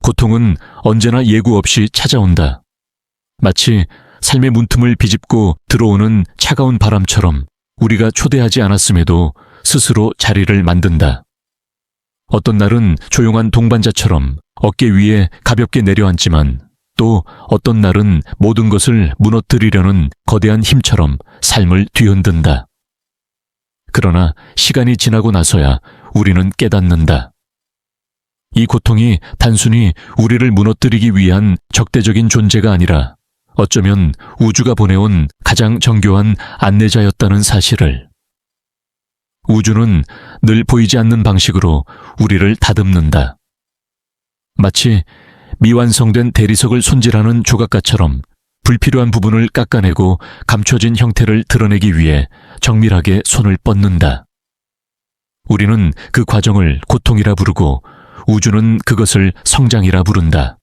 고통은 언제나 예고 없이 찾아온다. 마치 삶의 문틈을 비집고 들어오는 차가운 바람처럼 우리가 초대하지 않았음에도 스스로 자리를 만든다. 어떤 날은 조용한 동반자처럼 어깨 위에 가볍게 내려앉지만 또 어떤 날은 모든 것을 무너뜨리려는 거대한 힘처럼 삶을 뒤흔든다. 그러나 시간이 지나고 나서야 우리는 깨닫는다. 이 고통이 단순히 우리를 무너뜨리기 위한 적대적인 존재가 아니라 어쩌면 우주가 보내온 가장 정교한 안내자였다는 사실을. 우주는 늘 보이지 않는 방식으로 우리를 다듬는다. 마치 미완성된 대리석을 손질하는 조각가처럼 불필요한 부분을 깎아내고 감춰진 형태를 드러내기 위해 정밀하게 손을 뻗는다. 우리는 그 과정을 고통이라 부르고 우주는 그것을 성장이라 부른다.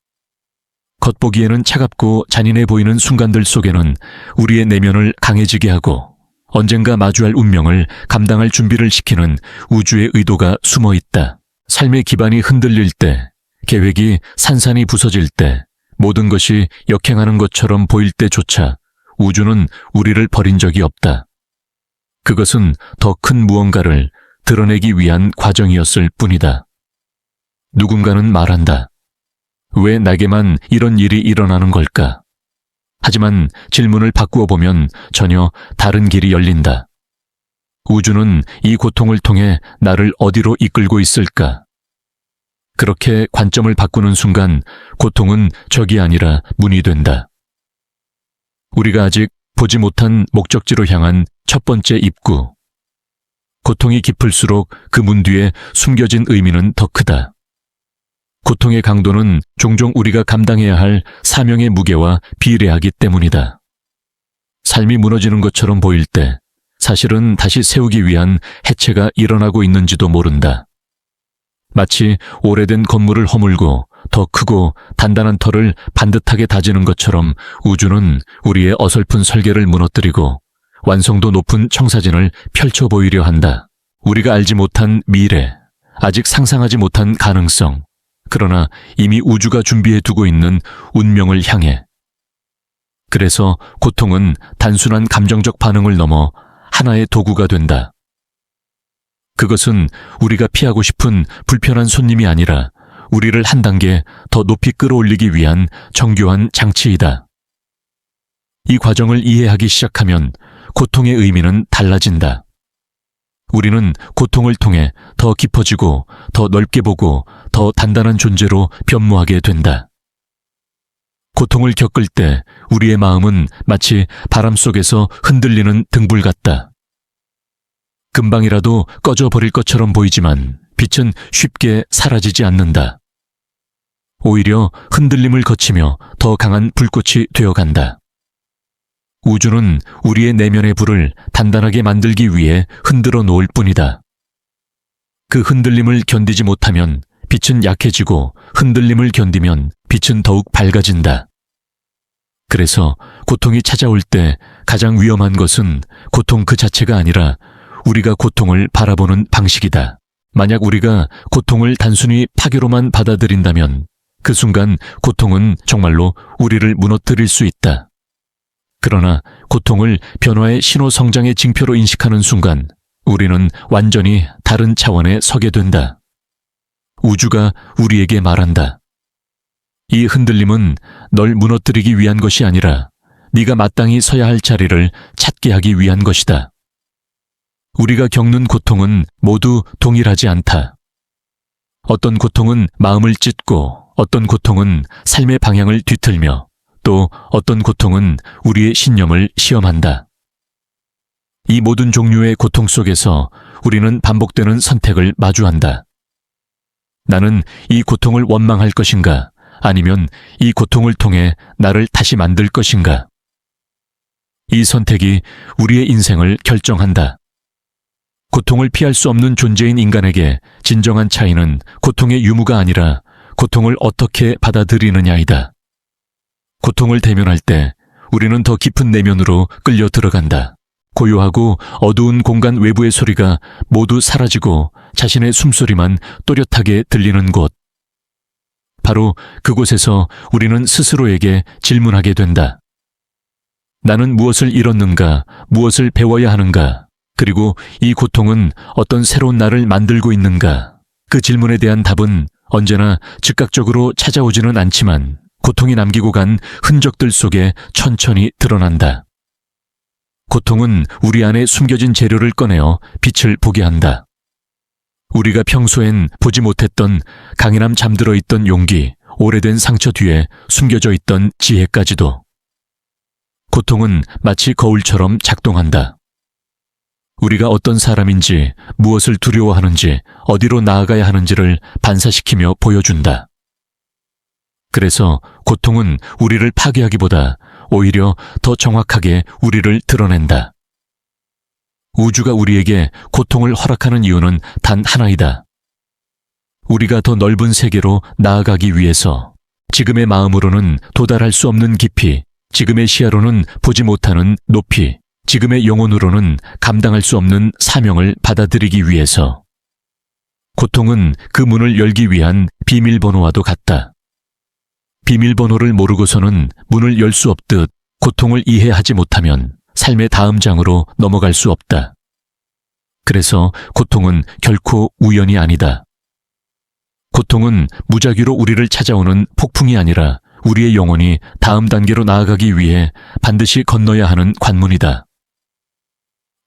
겉보기에는 차갑고 잔인해 보이는 순간들 속에는 우리의 내면을 강해지게 하고 언젠가 마주할 운명을 감당할 준비를 시키는 우주의 의도가 숨어 있다. 삶의 기반이 흔들릴 때, 계획이 산산이 부서질 때, 모든 것이 역행하는 것처럼 보일 때조차 우주는 우리를 버린 적이 없다. 그것은 더 큰 무언가를 드러내기 위한 과정이었을 뿐이다. 누군가는 말한다. 왜 나에게만 이런 일이 일어나는 걸까? 하지만 질문을 바꾸어 보면 전혀 다른 길이 열린다. 우주는 이 고통을 통해 나를 어디로 이끌고 있을까? 그렇게 관점을 바꾸는 순간 고통은 적이 아니라 문이 된다. 우리가 아직 보지 못한 목적지로 향한 첫 번째 입구. 고통이 깊을수록 그 문 뒤에 숨겨진 의미는 더 크다. 고통의 강도는 종종 우리가 감당해야 할 사명의 무게와 비례하기 때문이다. 삶이 무너지는 것처럼 보일 때 사실은 다시 세우기 위한 해체가 일어나고 있는지도 모른다. 마치 오래된 건물을 허물고 더 크고 단단한 터를 반듯하게 다지는 것처럼 우주는 우리의 어설픈 설계를 무너뜨리고 완성도 높은 청사진을 펼쳐 보이려 한다. 우리가 알지 못한 미래, 아직 상상하지 못한 가능성, 그러나 이미 우주가 준비해 두고 있는 운명을 향해. 그래서 고통은 단순한 감정적 반응을 넘어 하나의 도구가 된다. 그것은 우리가 피하고 싶은 불편한 손님이 아니라 우리를 한 단계 더 높이 끌어올리기 위한 정교한 장치이다. 이 과정을 이해하기 시작하면 고통의 의미는 달라진다. 우리는 고통을 통해 더 깊어지고 더 넓게 보고 더 단단한 존재로 변모하게 된다. 고통을 겪을 때 우리의 마음은 마치 바람 속에서 흔들리는 등불 같다. 금방이라도 꺼져버릴 것처럼 보이지만 빛은 쉽게 사라지지 않는다. 오히려 흔들림을 거치며 더 강한 불꽃이 되어간다. 우주는 우리의 내면의 불을 단단하게 만들기 위해 흔들어 놓을 뿐이다. 그 흔들림을 견디지 못하면 빛은 약해지고 흔들림을 견디면 빛은 더욱 밝아진다. 그래서 고통이 찾아올 때 가장 위험한 것은 고통 그 자체가 아니라 우리가 고통을 바라보는 방식이다. 만약 우리가 고통을 단순히 파괴로만 받아들인다면 그 순간 고통은 정말로 우리를 무너뜨릴 수 있다. 그러나 고통을 변화의 신호 성장의 징표로 인식하는 순간 우리는 완전히 다른 차원에 서게 된다. 우주가 우리에게 말한다. 이 흔들림은 널 무너뜨리기 위한 것이 아니라 네가 마땅히 서야 할 자리를 찾게 하기 위한 것이다. 우리가 겪는 고통은 모두 동일하지 않다. 어떤 고통은 마음을 찢고 어떤 고통은 삶의 방향을 뒤틀며 또 어떤 고통은 우리의 신념을 시험한다. 이 모든 종류의 고통 속에서 우리는 반복되는 선택을 마주한다. 나는 이 고통을 원망할 것인가? 아니면 이 고통을 통해 나를 다시 만들 것인가? 이 선택이 우리의 인생을 결정한다. 고통을 피할 수 없는 존재인 인간에게 진정한 차이는 고통의 유무가 아니라 고통을 어떻게 받아들이느냐이다. 고통을 대면할 때 우리는 더 깊은 내면으로 끌려 들어간다. 고요하고 어두운 공간 외부의 소리가 모두 사라지고 자신의 숨소리만 또렷하게 들리는 곳. 바로 그곳에서 우리는 스스로에게 질문하게 된다. 나는 무엇을 잃었는가, 무엇을 배워야 하는가, 그리고 이 고통은 어떤 새로운 나를 만들고 있는가. 그 질문에 대한 답은 언제나 즉각적으로 찾아오지는 않지만 고통이 남기고 간 흔적들 속에 천천히 드러난다. 고통은 우리 안에 숨겨진 재료를 꺼내어 빛을 보게 한다. 우리가 평소엔 보지 못했던 강인함 잠들어 있던 용기, 오래된 상처 뒤에 숨겨져 있던 지혜까지도. 고통은 마치 거울처럼 작동한다. 우리가 어떤 사람인지, 무엇을 두려워하는지, 어디로 나아가야 하는지를 반사시키며 보여준다. 그래서 고통은 우리를 파괴하기보다 오히려 더 정확하게 우리를 드러낸다. 우주가 우리에게 고통을 허락하는 이유는 단 하나이다. 우리가 더 넓은 세계로 나아가기 위해서, 지금의 마음으로는 도달할 수 없는 깊이, 지금의 시야로는 보지 못하는 높이, 지금의 영혼으로는 감당할 수 없는 사명을 받아들이기 위해서. 고통은 그 문을 열기 위한 비밀번호와도 같다. 비밀번호를 모르고서는 문을 열 수 없듯 고통을 이해하지 못하면 삶의 다음 장으로 넘어갈 수 없다. 그래서 고통은 결코 우연이 아니다. 고통은 무작위로 우리를 찾아오는 폭풍이 아니라 우리의 영혼이 다음 단계로 나아가기 위해 반드시 건너야 하는 관문이다.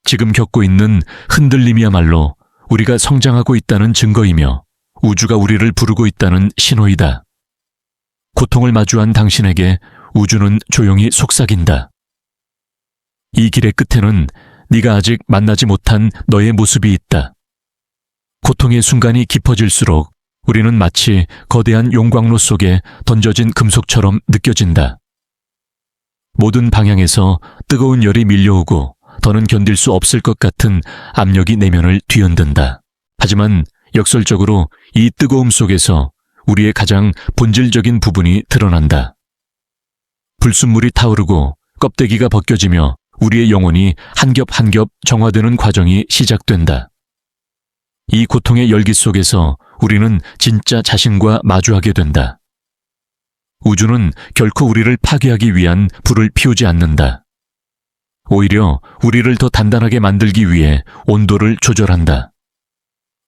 지금 겪고 있는 흔들림이야말로 우리가 성장하고 있다는 증거이며 우주가 우리를 부르고 있다는 신호이다. 고통을 마주한 당신에게 우주는 조용히 속삭인다. 이 길의 끝에는 네가 아직 만나지 못한 너의 모습이 있다. 고통의 순간이 깊어질수록 우리는 마치 거대한 용광로 속에 던져진 금속처럼 느껴진다. 모든 방향에서 뜨거운 열이 밀려오고 더는 견딜 수 없을 것 같은 압력이 내면을 뒤흔든다. 하지만 역설적으로 이 뜨거움 속에서 우리의 가장 본질적인 부분이 드러난다. 불순물이 타오르고 껍데기가 벗겨지며 우리의 영혼이 한 겹 한 겹 정화되는 과정이 시작된다. 이 고통의 열기 속에서 우리는 진짜 자신과 마주하게 된다. 우주는 결코 우리를 파괴하기 위한 불을 피우지 않는다. 오히려 우리를 더 단단하게 만들기 위해 온도를 조절한다.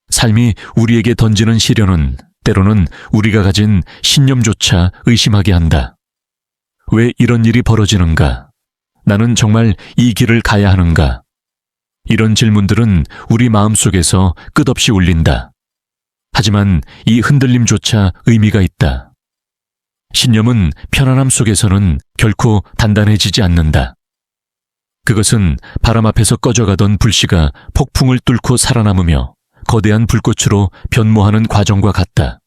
삶이 우리에게 던지는 시련은 때로는 우리가 가진 신념조차 의심하게 한다. 왜 이런 일이 벌어지는가? 나는 정말 이 길을 가야 하는가? 이런 질문들은 우리 마음속에서 끝없이 울린다. 하지만 이 흔들림조차 의미가 있다. 신념은 편안함 속에서는 결코 단단해지지 않는다. 그것은 바람 앞에서 꺼져가던 불씨가 폭풍을 뚫고 살아남으며 거대한 불꽃으로 변모하는 과정과 같다.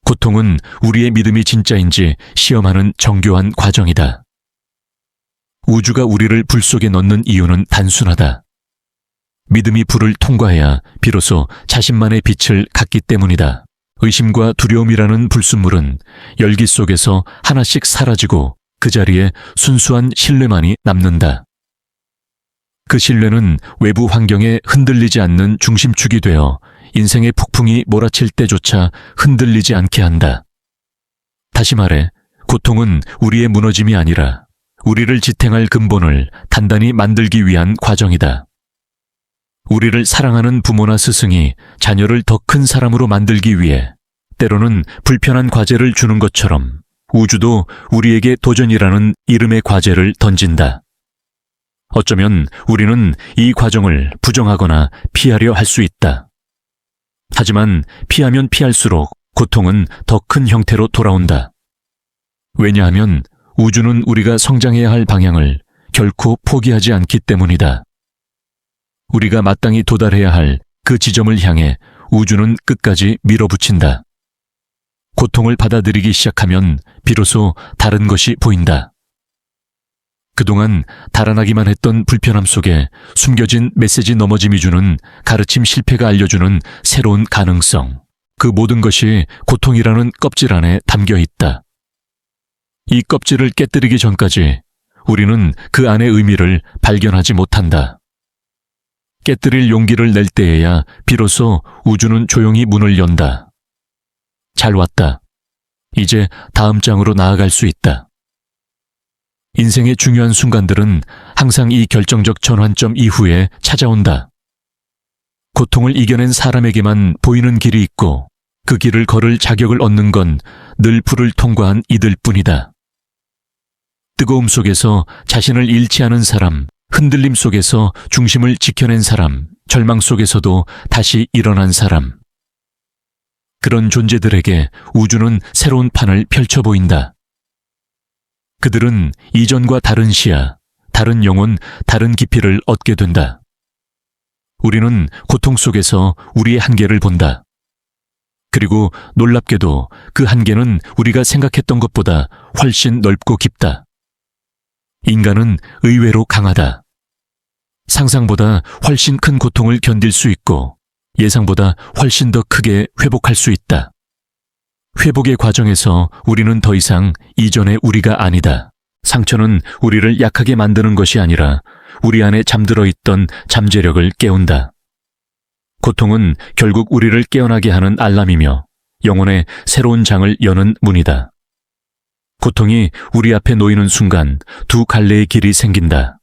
고통은 우리의 믿음이 진짜인지 시험하는 정교한 과정이다. 우주가 우리를 불 속에 넣는 이유는 단순하다. 믿음이 불을 통과해야 비로소 자신만의 빛을 갖기 때문이다. 의심과 두려움이라는 불순물은 열기 속에서 하나씩 사라지고 그 자리에 순수한 신뢰만이 남는다. 그 신뢰는 외부 환경에 흔들리지 않는 중심축이 되어 인생의 폭풍이 몰아칠 때조차 흔들리지 않게 한다. 다시 말해, 고통은 우리의 무너짐이 아니라 우리를 지탱할 근본을 단단히 만들기 위한 과정이다. 우리를 사랑하는 부모나 스승이 자녀를 더 큰 사람으로 만들기 위해 때로는 불편한 과제를 주는 것처럼 우주도 우리에게 도전이라는 이름의 과제를 던진다. 어쩌면 우리는 이 과정을 부정하거나 피하려 할 수 있다. 하지만 피하면 피할수록 고통은 더 큰 형태로 돌아온다. 왜냐하면 우주는 우리가 성장해야 할 방향을 결코 포기하지 않기 때문이다. 우리가 마땅히 도달해야 할 그 지점을 향해 우주는 끝까지 밀어붙인다. 고통을 받아들이기 시작하면 비로소 다른 것이 보인다. 그동안 달아나기만 했던 불편함 속에 숨겨진 메시지 넘어짐이 주는 가르침 실패가 알려주는 새로운 가능성. 그 모든 것이 고통이라는 껍질 안에 담겨 있다. 이 껍질을 깨뜨리기 전까지 우리는 그 안의 의미를 발견하지 못한다. 깨뜨릴 용기를 낼 때에야 비로소 우주는 조용히 문을 연다. 잘 왔다. 이제 다음 장으로 나아갈 수 있다. 인생의 중요한 순간들은 항상 이 결정적 전환점 이후에 찾아온다. 고통을 이겨낸 사람에게만 보이는 길이 있고 그 길을 걸을 자격을 얻는 건 늘 불을 통과한 이들 뿐이다. 뜨거움 속에서 자신을 잃지 않은 사람, 흔들림 속에서 중심을 지켜낸 사람, 절망 속에서도 다시 일어난 사람. 그런 존재들에게 우주는 새로운 판을 펼쳐 보인다. 그들은 이전과 다른 시야, 다른 영혼, 다른 깊이를 얻게 된다. 우리는 고통 속에서 우리의 한계를 본다. 그리고 놀랍게도 그 한계는 우리가 생각했던 것보다 훨씬 넓고 깊다. 인간은 의외로 강하다. 상상보다 훨씬 큰 고통을 견딜 수 있고 예상보다 훨씬 더 크게 회복할 수 있다. 회복의 과정에서 우리는 더 이상 이전의 우리가 아니다. 상처는 우리를 약하게 만드는 것이 아니라 우리 안에 잠들어 있던 잠재력을 깨운다. 고통은 결국 우리를 깨어나게 하는 알람이며 영혼의 새로운 장을 여는 문이다. 고통이 우리 앞에 놓이는 순간 두 갈래의 길이 생긴다.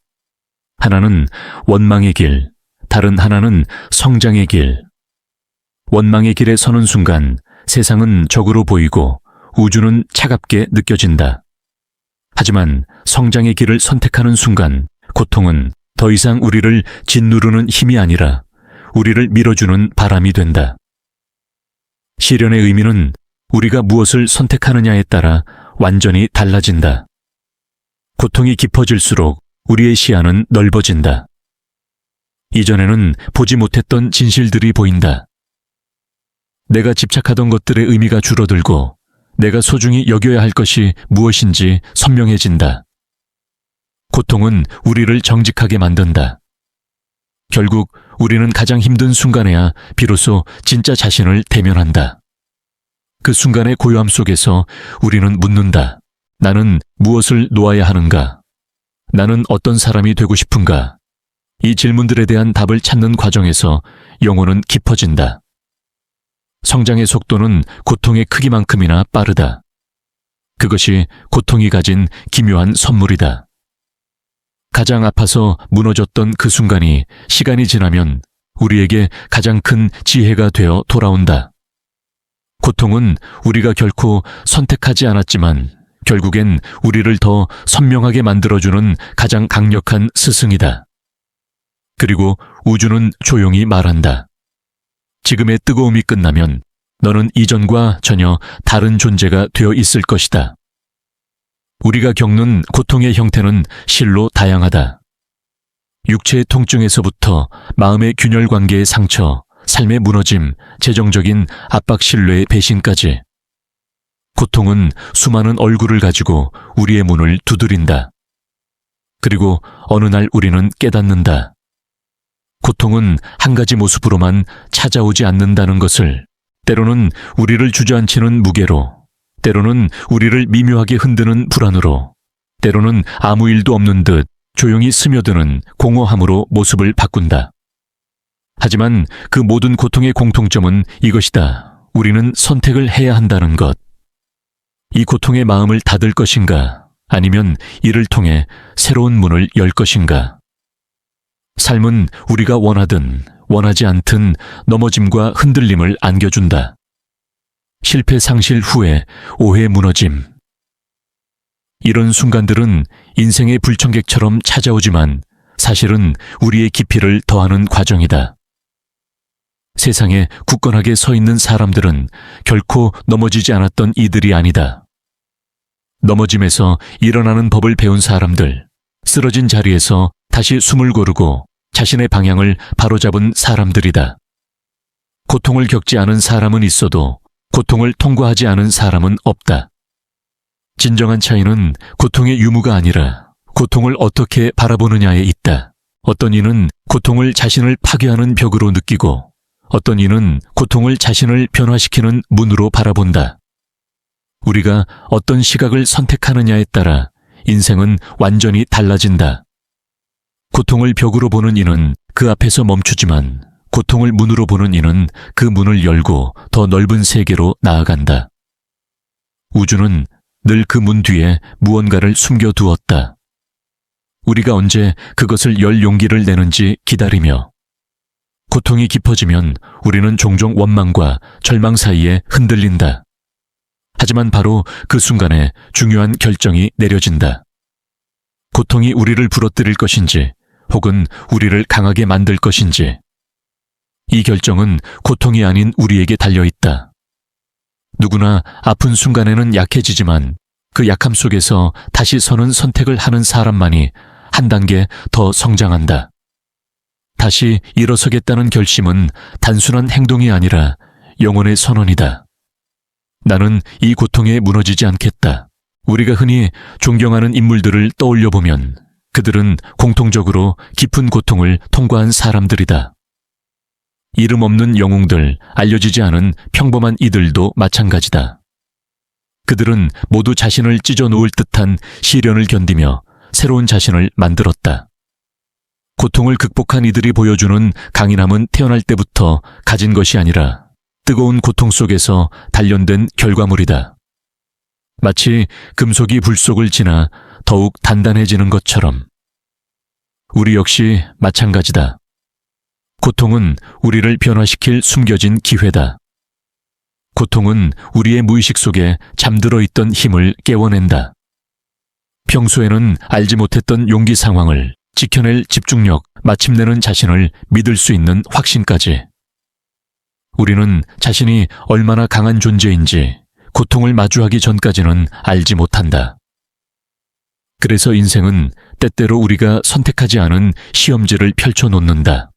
하나는 원망의 길, 다른 하나는 성장의 길. 원망의 길에 서는 순간 세상은 적으로 보이고 우주는 차갑게 느껴진다. 하지만 성장의 길을 선택하는 순간 고통은 더 이상 우리를 짓누르는 힘이 아니라 우리를 밀어주는 바람이 된다. 시련의 의미는 우리가 무엇을 선택하느냐에 따라 완전히 달라진다. 고통이 깊어질수록 우리의 시야는 넓어진다. 이전에는 보지 못했던 진실들이 보인다. 내가 집착하던 것들의 의미가 줄어들고 내가 소중히 여겨야 할 것이 무엇인지 선명해진다. 고통은 우리를 정직하게 만든다. 결국 우리는 가장 힘든 순간에야 비로소 진짜 자신을 대면한다. 그 순간의 고요함 속에서 우리는 묻는다. 나는 무엇을 놓아야 하는가? 나는 어떤 사람이 되고 싶은가? 이 질문들에 대한 답을 찾는 과정에서 영혼은 깊어진다. 성장의 속도는 고통의 크기만큼이나 빠르다. 그것이 고통이 가진 기묘한 선물이다. 가장 아파서 무너졌던 그 순간이 시간이 지나면 우리에게 가장 큰 지혜가 되어 돌아온다. 고통은 우리가 결코 선택하지 않았지만 결국엔 우리를 더 선명하게 만들어주는 가장 강력한 스승이다. 그리고 우주는 조용히 말한다. 지금의 뜨거움이 끝나면 너는 이전과 전혀 다른 존재가 되어 있을 것이다. 우리가 겪는 고통의 형태는 실로 다양하다. 육체의 통증에서부터 마음의 균열 관계의 상처, 삶의 무너짐, 재정적인 압박 신뢰의 배신까지. 고통은 수많은 얼굴을 가지고 우리의 문을 두드린다. 그리고 어느 날 우리는 깨닫는다. 고통은 한 가지 모습으로만 찾아오지 않는다는 것을. 때로는 우리를 주저앉히는 무게로, 때로는 우리를 미묘하게 흔드는 불안으로, 때로는 아무 일도 없는 듯 조용히 스며드는 공허함으로 모습을 바꾼다. 하지만 그 모든 고통의 공통점은 이것이다. 우리는 선택을 해야 한다는 것. 이 고통의 마음을 닫을 것인가, 아니면 이를 통해 새로운 문을 열 것인가. 삶은 우리가 원하든 원하지 않든 넘어짐과 흔들림을 안겨준다. 실패 상실 후에 오해 무너짐. 이런 순간들은 인생의 불청객처럼 찾아오지만 사실은 우리의 깊이를 더하는 과정이다. 세상에 굳건하게 서 있는 사람들은 결코 넘어지지 않았던 이들이 아니다. 넘어짐에서 일어나는 법을 배운 사람들, 쓰러진 자리에서 다시 숨을 고르고 자신의 방향을 바로잡은 사람들이다. 고통을 겪지 않은 사람은 있어도 고통을 통과하지 않은 사람은 없다. 진정한 차이는 고통의 유무가 아니라 고통을 어떻게 바라보느냐에 있다. 어떤 이는 고통을 자신을 파괴하는 벽으로 느끼고 어떤 이는 고통을 자신을 변화시키는 문으로 바라본다. 우리가 어떤 시각을 선택하느냐에 따라 인생은 완전히 달라진다. 고통을 벽으로 보는 이는 그 앞에서 멈추지만 고통을 문으로 보는 이는 그 문을 열고 더 넓은 세계로 나아간다. 우주는 늘 그 문 뒤에 무언가를 숨겨두었다. 우리가 언제 그것을 열 용기를 내는지 기다리며, 고통이 깊어지면 우리는 종종 원망과 절망 사이에 흔들린다. 하지만 바로 그 순간에 중요한 결정이 내려진다. 고통이 우리를 부러뜨릴 것인지, 혹은 우리를 강하게 만들 것인지, 이 결정은 고통이 아닌 우리에게 달려있다. 누구나 아픈 순간에는 약해지지만 그 약함 속에서 다시 서는 선택을 하는 사람만이 한 단계 더 성장한다. 다시 일어서겠다는 결심은 단순한 행동이 아니라 영혼의 선언이다. 나는 이 고통에 무너지지 않겠다. 우리가 흔히 존경하는 인물들을 떠올려보면 그들은 공통적으로 깊은 고통을 통과한 사람들이다. 이름 없는 영웅들, 알려지지 않은 평범한 이들도 마찬가지다. 그들은 모두 자신을 찢어놓을 듯한 시련을 견디며 새로운 자신을 만들었다. 고통을 극복한 이들이 보여주는 강인함은 태어날 때부터 가진 것이 아니라 뜨거운 고통 속에서 단련된 결과물이다. 마치 금속이 불 속을 지나 더욱 단단해지는 것처럼 우리 역시 마찬가지다. 고통은 우리를 변화시킬 숨겨진 기회다. 고통은 우리의 무의식 속에 잠들어 있던 힘을 깨워낸다. 평소에는 알지 못했던 용기 상황을 지켜낼 집중력, 마침내는 자신을 믿을 수 있는 확신까지. 우리는 자신이 얼마나 강한 존재인지 고통을 마주하기 전까지는 알지 못한다. 그래서 인생은 때때로 우리가 선택하지 않은 시험지를 펼쳐놓는다.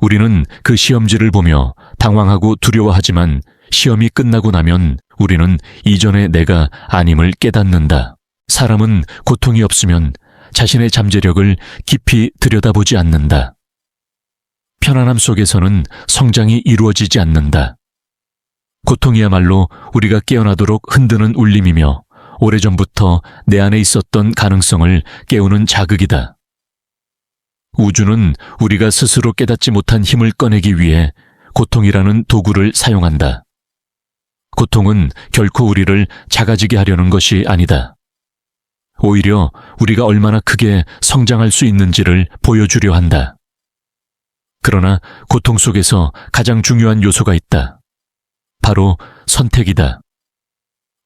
우리는 그 시험지를 보며 당황하고 두려워하지만 시험이 끝나고 나면 우리는 이전의 내가 아님을 깨닫는다. 사람은 고통이 없으면 자신의 잠재력을 깊이 들여다보지 않는다. 편안함 속에서는 성장이 이루어지지 않는다. 고통이야말로 우리가 깨어나도록 흔드는 울림이며 오래전부터 내 안에 있었던 가능성을 깨우는 자극이다. 우주는 우리가 스스로 깨닫지 못한 힘을 꺼내기 위해 고통이라는 도구를 사용한다. 고통은 결코 우리를 작아지게 하려는 것이 아니다. 오히려 우리가 얼마나 크게 성장할 수 있는지를 보여주려 한다. 그러나 고통 속에서 가장 중요한 요소가 있다. 바로 선택이다.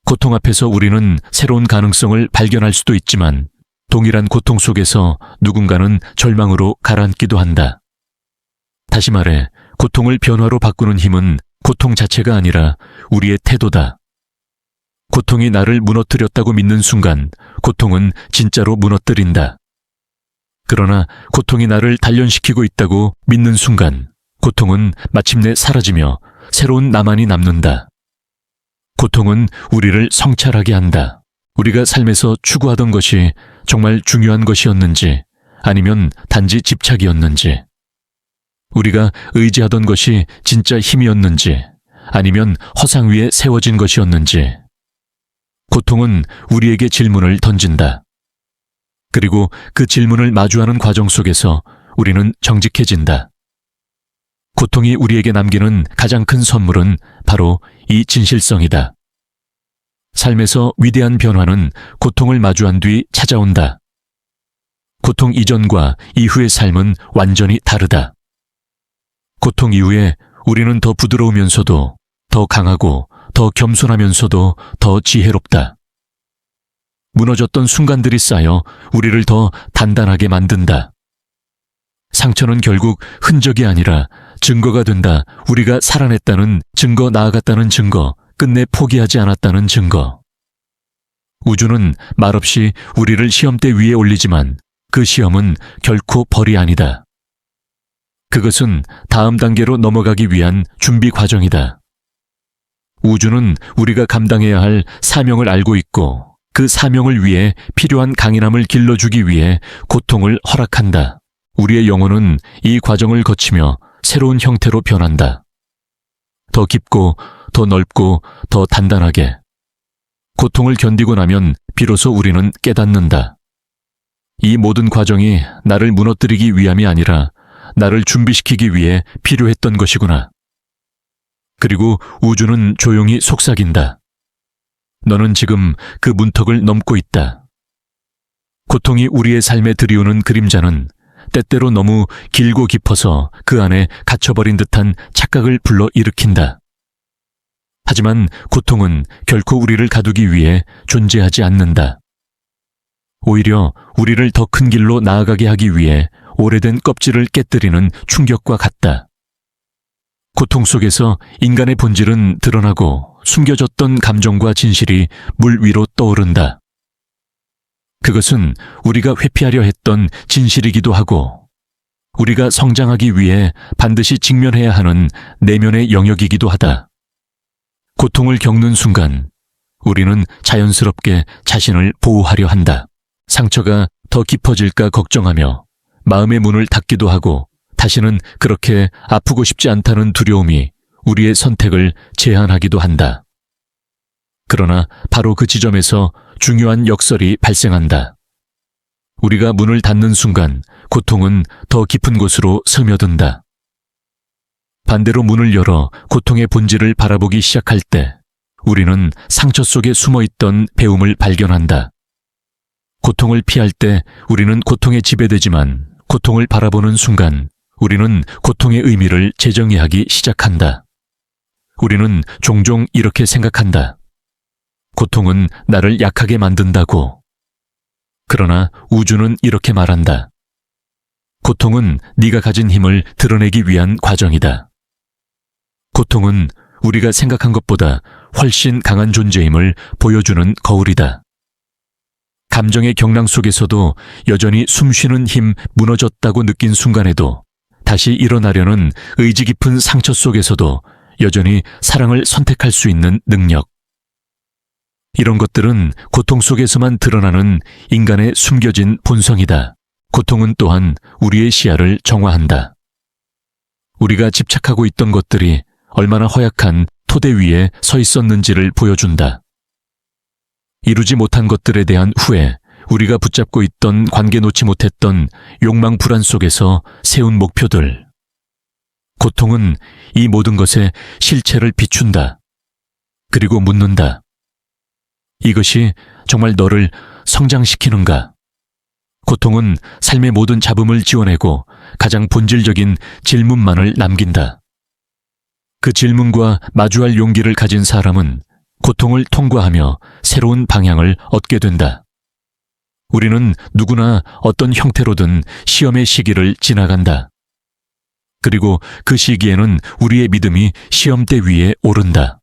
고통 앞에서 우리는 새로운 가능성을 발견할 수도 있지만 동일한 고통 속에서 누군가는 절망으로 가라앉기도 한다. 다시 말해, 고통을 변화로 바꾸는 힘은 고통 자체가 아니라 우리의 태도다. 고통이 나를 무너뜨렸다고 믿는 순간 고통은 진짜로 무너뜨린다. 그러나 고통이 나를 단련시키고 있다고 믿는 순간 고통은 마침내 사라지며 새로운 나만이 남는다. 고통은 우리를 성찰하게 한다. 우리가 삶에서 추구하던 것이 정말 중요한 것이었는지 아니면 단지 집착이었는지, 우리가 의지하던 것이 진짜 힘이었는지 아니면 허상 위에 세워진 것이었는지, 고통은 우리에게 질문을 던진다. 그리고 그 질문을 마주하는 과정 속에서 우리는 정직해진다. 고통이 우리에게 남기는 가장 큰 선물은 바로 이 진실성이다. 삶에서 위대한 변화는 고통을 마주한 뒤 찾아온다. 고통 이전과 이후의 삶은 완전히 다르다. 고통 이후에 우리는 더 부드러우면서도 더 강하고 더 겸손하면서도 더 지혜롭다. 무너졌던 순간들이 쌓여 우리를 더 단단하게 만든다. 상처는 결국 흔적이 아니라 증거가 된다. 우리가 살아냈다는 증거, 나아갔다는 증거, 끝내 포기하지 않았다는 증거. 우주는 말없이 우리를 시험대 위에 올리지만 그 시험은 결코 벌이 아니다. 그것은 다음 단계로 넘어가기 위한 준비 과정이다. 우주는 우리가 감당해야 할 사명을 알고 있고 그 사명을 위해 필요한 강인함을 길러주기 위해 고통을 허락한다. 우리의 영혼은 이 과정을 거치며 새로운 형태로 변한다. 더 깊고 더 넓고 더 단단하게. 고통을 견디고 나면 비로소 우리는 깨닫는다. 이 모든 과정이 나를 무너뜨리기 위함이 아니라 나를 준비시키기 위해 필요했던 것이구나. 그리고 우주는 조용히 속삭인다. 너는 지금 그 문턱을 넘고 있다. 고통이 우리의 삶에 들이오는 그림자는 때때로 너무 길고 깊어서 그 안에 갇혀버린 듯한 착각을 불러일으킨다. 하지만 고통은 결코 우리를 가두기 위해 존재하지 않는다. 오히려 우리를 더 큰 길로 나아가게 하기 위해 오래된 껍질을 깨뜨리는 충격과 같다. 고통 속에서 인간의 본질은 드러나고 숨겨졌던 감정과 진실이 물 위로 떠오른다. 그것은 우리가 회피하려 했던 진실이기도 하고 우리가 성장하기 위해 반드시 직면해야 하는 내면의 영역이기도 하다. 고통을 겪는 순간 우리는 자연스럽게 자신을 보호하려 한다. 상처가 더 깊어질까 걱정하며 마음의 문을 닫기도 하고 다시는 그렇게 아프고 싶지 않다는 두려움이 우리의 선택을 제한하기도 한다. 그러나 바로 그 지점에서 중요한 역설이 발생한다. 우리가 문을 닫는 순간 고통은 더 깊은 곳으로 스며든다. 반대로 문을 열어 고통의 본질을 바라보기 시작할 때 우리는 상처 속에 숨어있던 배움을 발견한다. 고통을 피할 때 우리는 고통에 지배되지만 고통을 바라보는 순간 우리는 고통의 의미를 재정의하기 시작한다. 우리는 종종 이렇게 생각한다. 고통은 나를 약하게 만든다고. 그러나 우주는 이렇게 말한다. 고통은 네가 가진 힘을 드러내기 위한 과정이다. 고통은 우리가 생각한 것보다 훨씬 강한 존재임을 보여주는 거울이다. 감정의 경랑 속에서도 여전히 숨쉬는 힘 무너졌다고 느낀 순간에도 다시 일어나려는 의지 깊은 상처 속에서도 여전히 사랑을 선택할 수 있는 능력. 이런 것들은 고통 속에서만 드러나는 인간의 숨겨진 본성이다. 고통은 또한 우리의 시야를 정화한다. 우리가 집착하고 있던 것들이 얼마나 허약한 토대 위에 서 있었는지를 보여준다. 이루지 못한 것들에 대한 후회, 우리가 붙잡고 있던 관계 놓지 못했던 욕망 불안 속에서 세운 목표들. 고통은 이 모든 것의 실체를 비춘다. 그리고 묻는다. 이것이 정말 너를 성장시키는가? 고통은 삶의 모든 잡음을 지워내고 가장 본질적인 질문만을 남긴다. 그 질문과 마주할 용기를 가진 사람은 고통을 통과하며 새로운 방향을 얻게 된다. 우리는 누구나 어떤 형태로든 시험의 시기를 지나간다. 그리고 그 시기에는 우리의 믿음이 시험대 위에 오른다.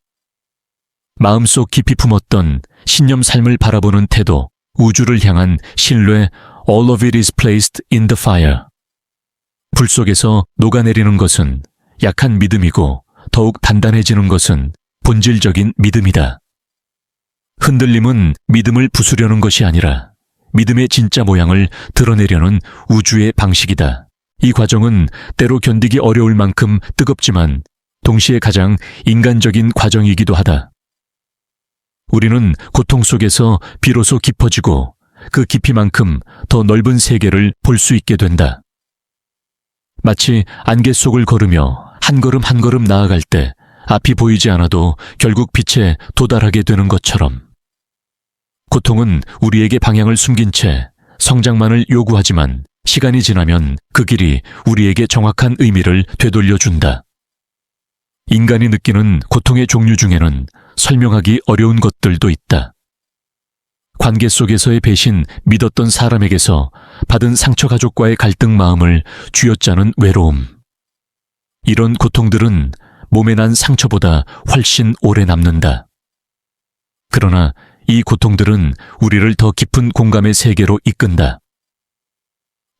마음속 깊이 품었던 신념 삶을 바라보는 태도, 우주를 향한 신뢰, all of it is placed in the fire. 불 속에서 녹아내리는 것은 약한 믿음이고 더욱 단단해지는 것은 본질적인 믿음이다. 흔들림은 믿음을 부수려는 것이 아니라 믿음의 진짜 모양을 드러내려는 우주의 방식이다. 이 과정은 때로 견디기 어려울 만큼 뜨겁지만 동시에 가장 인간적인 과정이기도 하다. 우리는 고통 속에서 비로소 깊어지고 그 깊이만큼 더 넓은 세계를 볼 수 있게 된다. 마치 안개 속을 걸으며 한 걸음 한 걸음 나아갈 때 앞이 보이지 않아도 결국 빛에 도달하게 되는 것처럼 고통은 우리에게 방향을 숨긴 채 성장만을 요구하지만 시간이 지나면 그 길이 우리에게 정확한 의미를 되돌려준다. 인간이 느끼는 고통의 종류 중에는 설명하기 어려운 것들도 있다. 관계 속에서의 배신, 믿었던 사람에게서 받은 상처 가족과의 갈등 마음을 쥐어짜는 외로움. 이런 고통들은 몸에 난 상처보다 훨씬 오래 남는다. 그러나 이 고통들은 우리를 더 깊은 공감의 세계로 이끈다.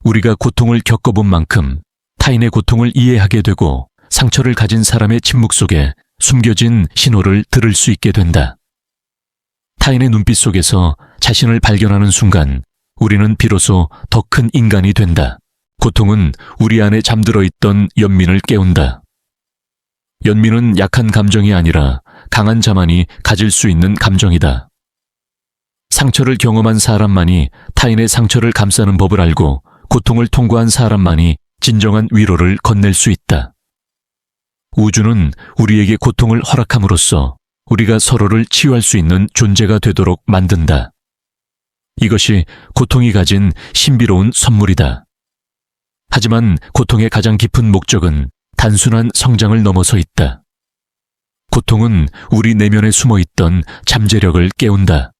우리가 고통을 겪어본 만큼 타인의 고통을 이해하게 되고 상처를 가진 사람의 침묵 속에 숨겨진 신호를 들을 수 있게 된다. 타인의 눈빛 속에서 자신을 발견하는 순간 우리는 비로소 더 큰 인간이 된다. 고통은 우리 안에 잠들어 있던 연민을 깨운다. 연민은 약한 감정이 아니라 강한 자만이 가질 수 있는 감정이다. 상처를 경험한 사람만이 타인의 상처를 감싸는 법을 알고 고통을 통과한 사람만이 진정한 위로를 건넬 수 있다. 우주는 우리에게 고통을 허락함으로써 우리가 서로를 치유할 수 있는 존재가 되도록 만든다. 이것이 고통이 가진 신비로운 선물이다. 하지만 고통의 가장 깊은 목적은 단순한 성장을 넘어서 있다. 고통은 우리 내면에 숨어있던 잠재력을 깨운다.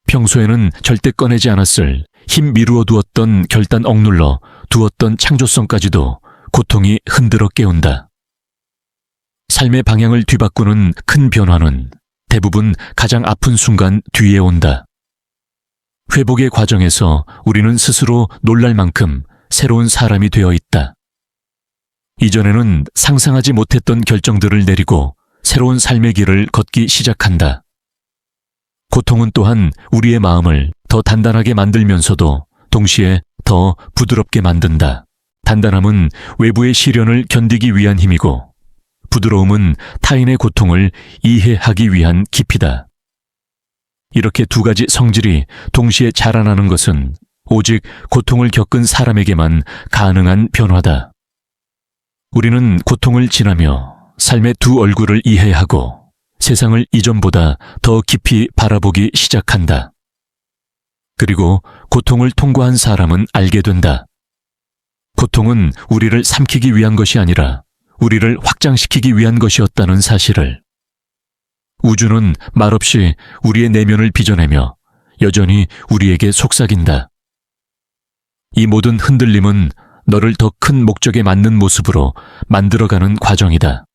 평소에는 절대 꺼내지 않았을 힘 미루어 두었던 결단 억눌러 두었던 창조성까지도 고통이 흔들어 깨운다. 삶의 방향을 뒤바꾸는 큰 변화는 대부분 가장 아픈 순간 뒤에 온다. 회복의 과정에서 우리는 스스로 놀랄 만큼 새로운 사람이 되어 있다. 이전에는 상상하지 못했던 결정들을 내리고 새로운 삶의 길을 걷기 시작한다. 고통은 또한 우리의 마음을 더 단단하게 만들면서도 동시에 더 부드럽게 만든다. 단단함은 외부의 시련을 견디기 위한 힘이고, 부드러움은 타인의 고통을 이해하기 위한 깊이다. 이렇게 두 가지 성질이 동시에 자라나는 것은 오직 고통을 겪은 사람에게만 가능한 변화다. 우리는 고통을 지나며 삶의 두 얼굴을 이해하고 세상을 이전보다 더 깊이 바라보기 시작한다. 그리고 고통을 통과한 사람은 알게 된다. 고통은 우리를 삼키기 위한 것이 아니라 우리를 확장시키기 위한 것이었다는 사실을. 우주는 말없이 우리의 내면을 빚어내며 여전히 우리에게 속삭인다. 이 모든 흔들림은 너를 더 큰 목적에 맞는 모습으로 만들어가는 과정이다.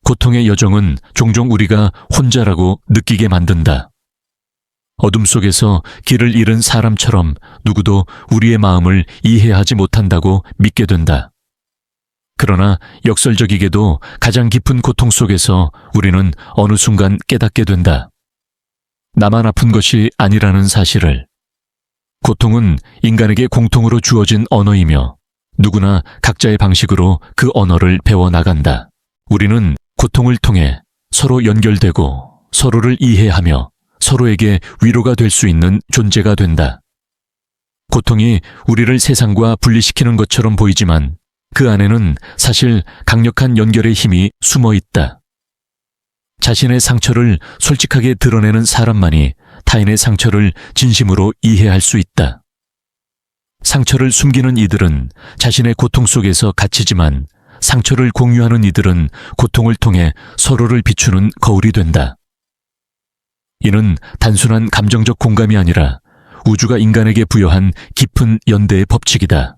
고통의 여정은 종종 우리가 혼자라고 느끼게 만든다. 어둠 속에서 길을 잃은 사람처럼 누구도 우리의 마음을 이해하지 못한다고 믿게 된다. 그러나 역설적이게도 가장 깊은 고통 속에서 우리는 어느 순간 깨닫게 된다. 나만 아픈 것이 아니라는 사실을. 고통은 인간에게 공통으로 주어진 언어이며 누구나 각자의 방식으로 그 언어를 배워나간다. 우리는 고통을 통해 서로 연결되고 서로를 이해하며 서로에게 위로가 될 수 있는 존재가 된다. 고통이 우리를 세상과 분리시키는 것처럼 보이지만 그 안에는 사실 강력한 연결의 힘이 숨어 있다. 자신의 상처를 솔직하게 드러내는 사람만이 타인의 상처를 진심으로 이해할 수 있다. 상처를 숨기는 이들은 자신의 고통 속에서 갇히지만 상처를 공유하는 이들은 고통을 통해 서로를 비추는 거울이 된다. 이는 단순한 감정적 공감이 아니라 우주가 인간에게 부여한 깊은 연대의 법칙이다.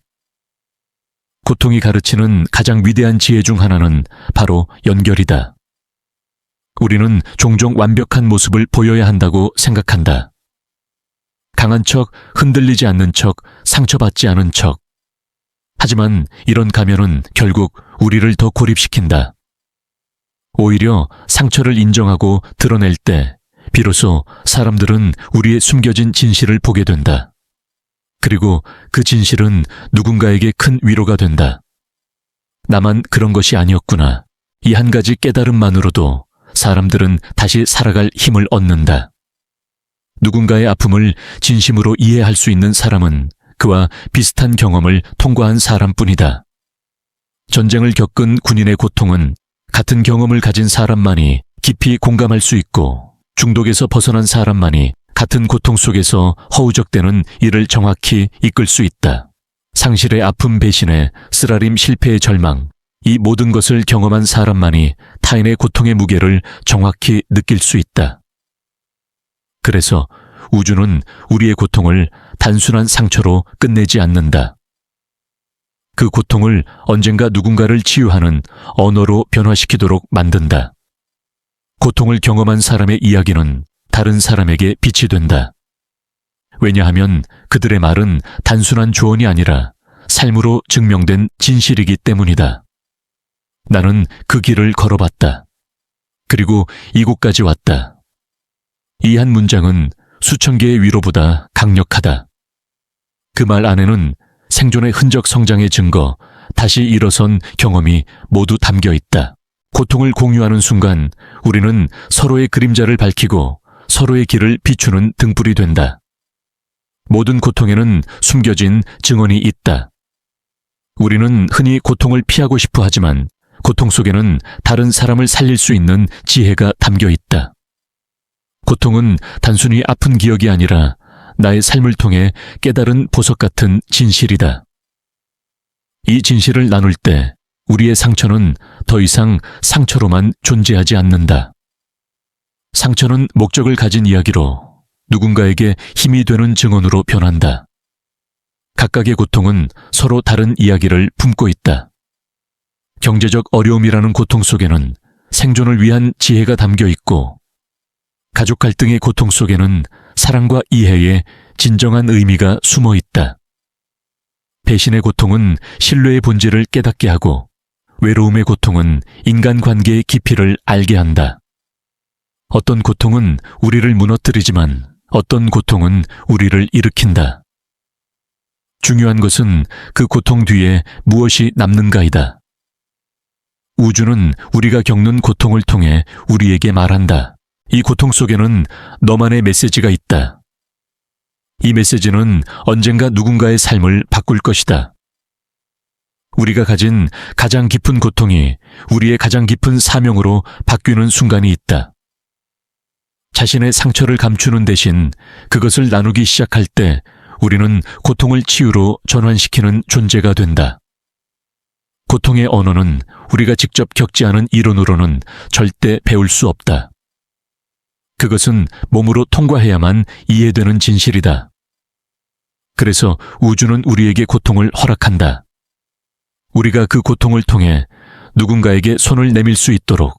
고통이 가르치는 가장 위대한 지혜 중 하나는 바로 연결이다. 우리는 종종 완벽한 모습을 보여야 한다고 생각한다. 강한 척, 흔들리지 않는 척, 상처받지 않은 척. 하지만 이런 가면은 결국 우리를 더 고립시킨다. 오히려 상처를 인정하고 드러낼 때 비로소 사람들은 우리의 숨겨진 진실을 보게 된다. 그리고 그 진실은 누군가에게 큰 위로가 된다. 나만 그런 것이 아니었구나. 이 한 가지 깨달음만으로도 사람들은 다시 살아갈 힘을 얻는다. 누군가의 아픔을 진심으로 이해할 수 있는 사람은 그와 비슷한 경험을 통과한 사람뿐이다. 전쟁을 겪은 군인의 고통은 같은 경험을 가진 사람만이 깊이 공감할 수 있고 중독에서 벗어난 사람만이 같은 고통 속에서 허우적대는 이를 정확히 이끌 수 있다. 상실의 아픔 배신에 쓰라림 실패의 절망, 이 모든 것을 경험한 사람만이 타인의 고통의 무게를 정확히 느낄 수 있다. 그래서 우주는 우리의 고통을 단순한 상처로 끝내지 않는다. 그 고통을 언젠가 누군가를 치유하는 언어로 변화시키도록 만든다. 고통을 경험한 사람의 이야기는 다른 사람에게 빛이 된다. 왜냐하면 그들의 말은 단순한 조언이 아니라 삶으로 증명된 진실이기 때문이다. 나는 그 길을 걸어봤다. 그리고 이곳까지 왔다. 이 한 문장은 수천 개의 위로보다 강력하다. 그 말 안에는 생존의 흔적 성장의 증거, 다시 일어선 경험이 모두 담겨 있다. 고통을 공유하는 순간 우리는 서로의 그림자를 밝히고 서로의 길을 비추는 등불이 된다. 모든 고통에는 숨겨진 증언이 있다. 우리는 흔히 고통을 피하고 싶어 하지만 고통 속에는 다른 사람을 살릴 수 있는 지혜가 담겨 있다. 고통은 단순히 아픈 기억이 아니라 나의 삶을 통해 깨달은 보석 같은 진실이다. 이 진실을 나눌 때 우리의 상처는 더 이상 상처로만 존재하지 않는다. 상처는 목적을 가진 이야기로 누군가에게 힘이 되는 증언으로 변한다. 각각의 고통은 서로 다른 이야기를 품고 있다. 경제적 어려움이라는 고통 속에는 생존을 위한 지혜가 담겨 있고, 가족 갈등의 고통 속에는 사랑과 이해의 진정한 의미가 숨어 있다. 배신의 고통은 신뢰의 본질을 깨닫게 하고, 외로움의 고통은 인간관계의 깊이를 알게 한다. 어떤 고통은 우리를 무너뜨리지만 어떤 고통은 우리를 일으킨다. 중요한 것은 그 고통 뒤에 무엇이 남는가이다. 우주는 우리가 겪는 고통을 통해 우리에게 말한다. 이 고통 속에는 너만의 메시지가 있다. 이 메시지는 언젠가 누군가의 삶을 바꿀 것이다. 우리가 가진 가장 깊은 고통이 우리의 가장 깊은 사명으로 바뀌는 순간이 있다. 자신의 상처를 감추는 대신 그것을 나누기 시작할 때 우리는 고통을 치유로 전환시키는 존재가 된다. 고통의 언어는 우리가 직접 겪지 않은 이론으로는 절대 배울 수 없다. 그것은 몸으로 통과해야만 이해되는 진실이다. 그래서 우주는 우리에게 고통을 허락한다. 우리가 그 고통을 통해 누군가에게 손을 내밀 수 있도록.